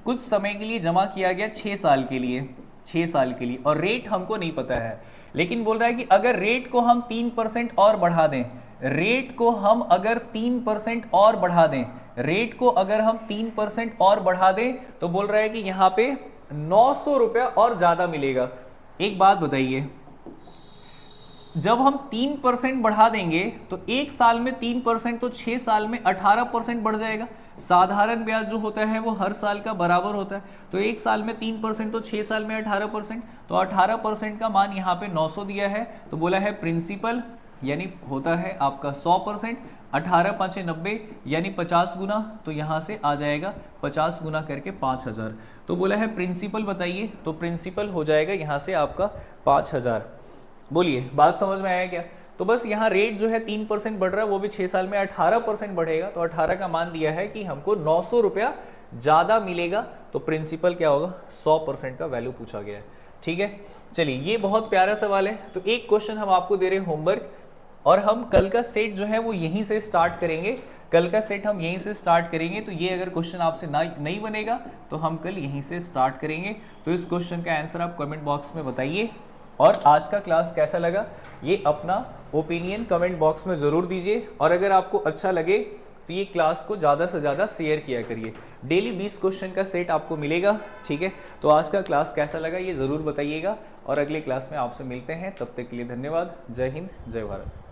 कुछ समय के लिए जमा किया गया 6 साल के लिए, 6 साल के लिए, और रेट हमको नहीं पता है। लेकिन बोल रहा है कि अगर रेट को हम 3% और बढ़ा दें, रेट को हम अगर 3% और बढ़ा दें, रेट को अगर हम 3% और बढ़ा दें तो बोल रहा है कि यहाँ पे 900 रुपया और ज्यादा मिलेगा। एक बात बताइए, जब हम 3% बढ़ा देंगे तो एक साल में 3%, तो 6 साल में 18% बढ़ जाएगा। साधारण ब्याज जो होता है वो हर साल का बराबर होता है, तो एक साल में 3% तो 6 साल में 18%, तो 18% का मान यहाँ पे 900 दिया है। तो बोला है प्रिंसिपल यानी होता है आपका 100%, 18 5 90 यानी 50 गुना, तो यहाँ से आ जाएगा 50 गुना करके 5000। तो बोला है प्रिंसिपल बताइए, तो प्रिंसिपल हो जाएगा यहाँ से आपका 5000। बोलिए बात समझ में आया क्या? तो बस यहाँ रेट जो है 3% बढ़ रहा है, वो भी 6 साल में 18% बढ़ेगा। तो 18 का मान दिया है कि हमको 900 रुपया ज़्यादा मिलेगा, तो प्रिंसिपल क्या होगा? 100% का वैल्यू पूछा गया है। ठीक है, चलिए ये बहुत प्यारा सवाल है। तो एक क्वेश्चन हम आपको दे रहे हैं होमवर्क, और हम कल का सेट जो है वो यहीं से स्टार्ट करेंगे। कल का सेट हम यहीं से स्टार्ट करेंगे। तो ये अगर क्वेश्चन आपसे नहीं बनेगा तो हम कल यहीं से स्टार्ट करेंगे। तो इस क्वेश्चन का आंसर आप कमेंट बॉक्स में बताइए। और आज का क्लास कैसा लगा ये अपना ओपिनियन कमेंट बॉक्स में ज़रूर दीजिए। और अगर आपको अच्छा लगे तो ये क्लास को ज़्यादा से ज़्यादा शेयर किया करिए। डेली 20 क्वेश्चन का सेट आपको मिलेगा, ठीक है। तो आज का क्लास कैसा लगा ये ज़रूर बताइएगा और अगले क्लास में आपसे मिलते हैं। तब तक के लिए धन्यवाद। जय हिंद, जय भारत।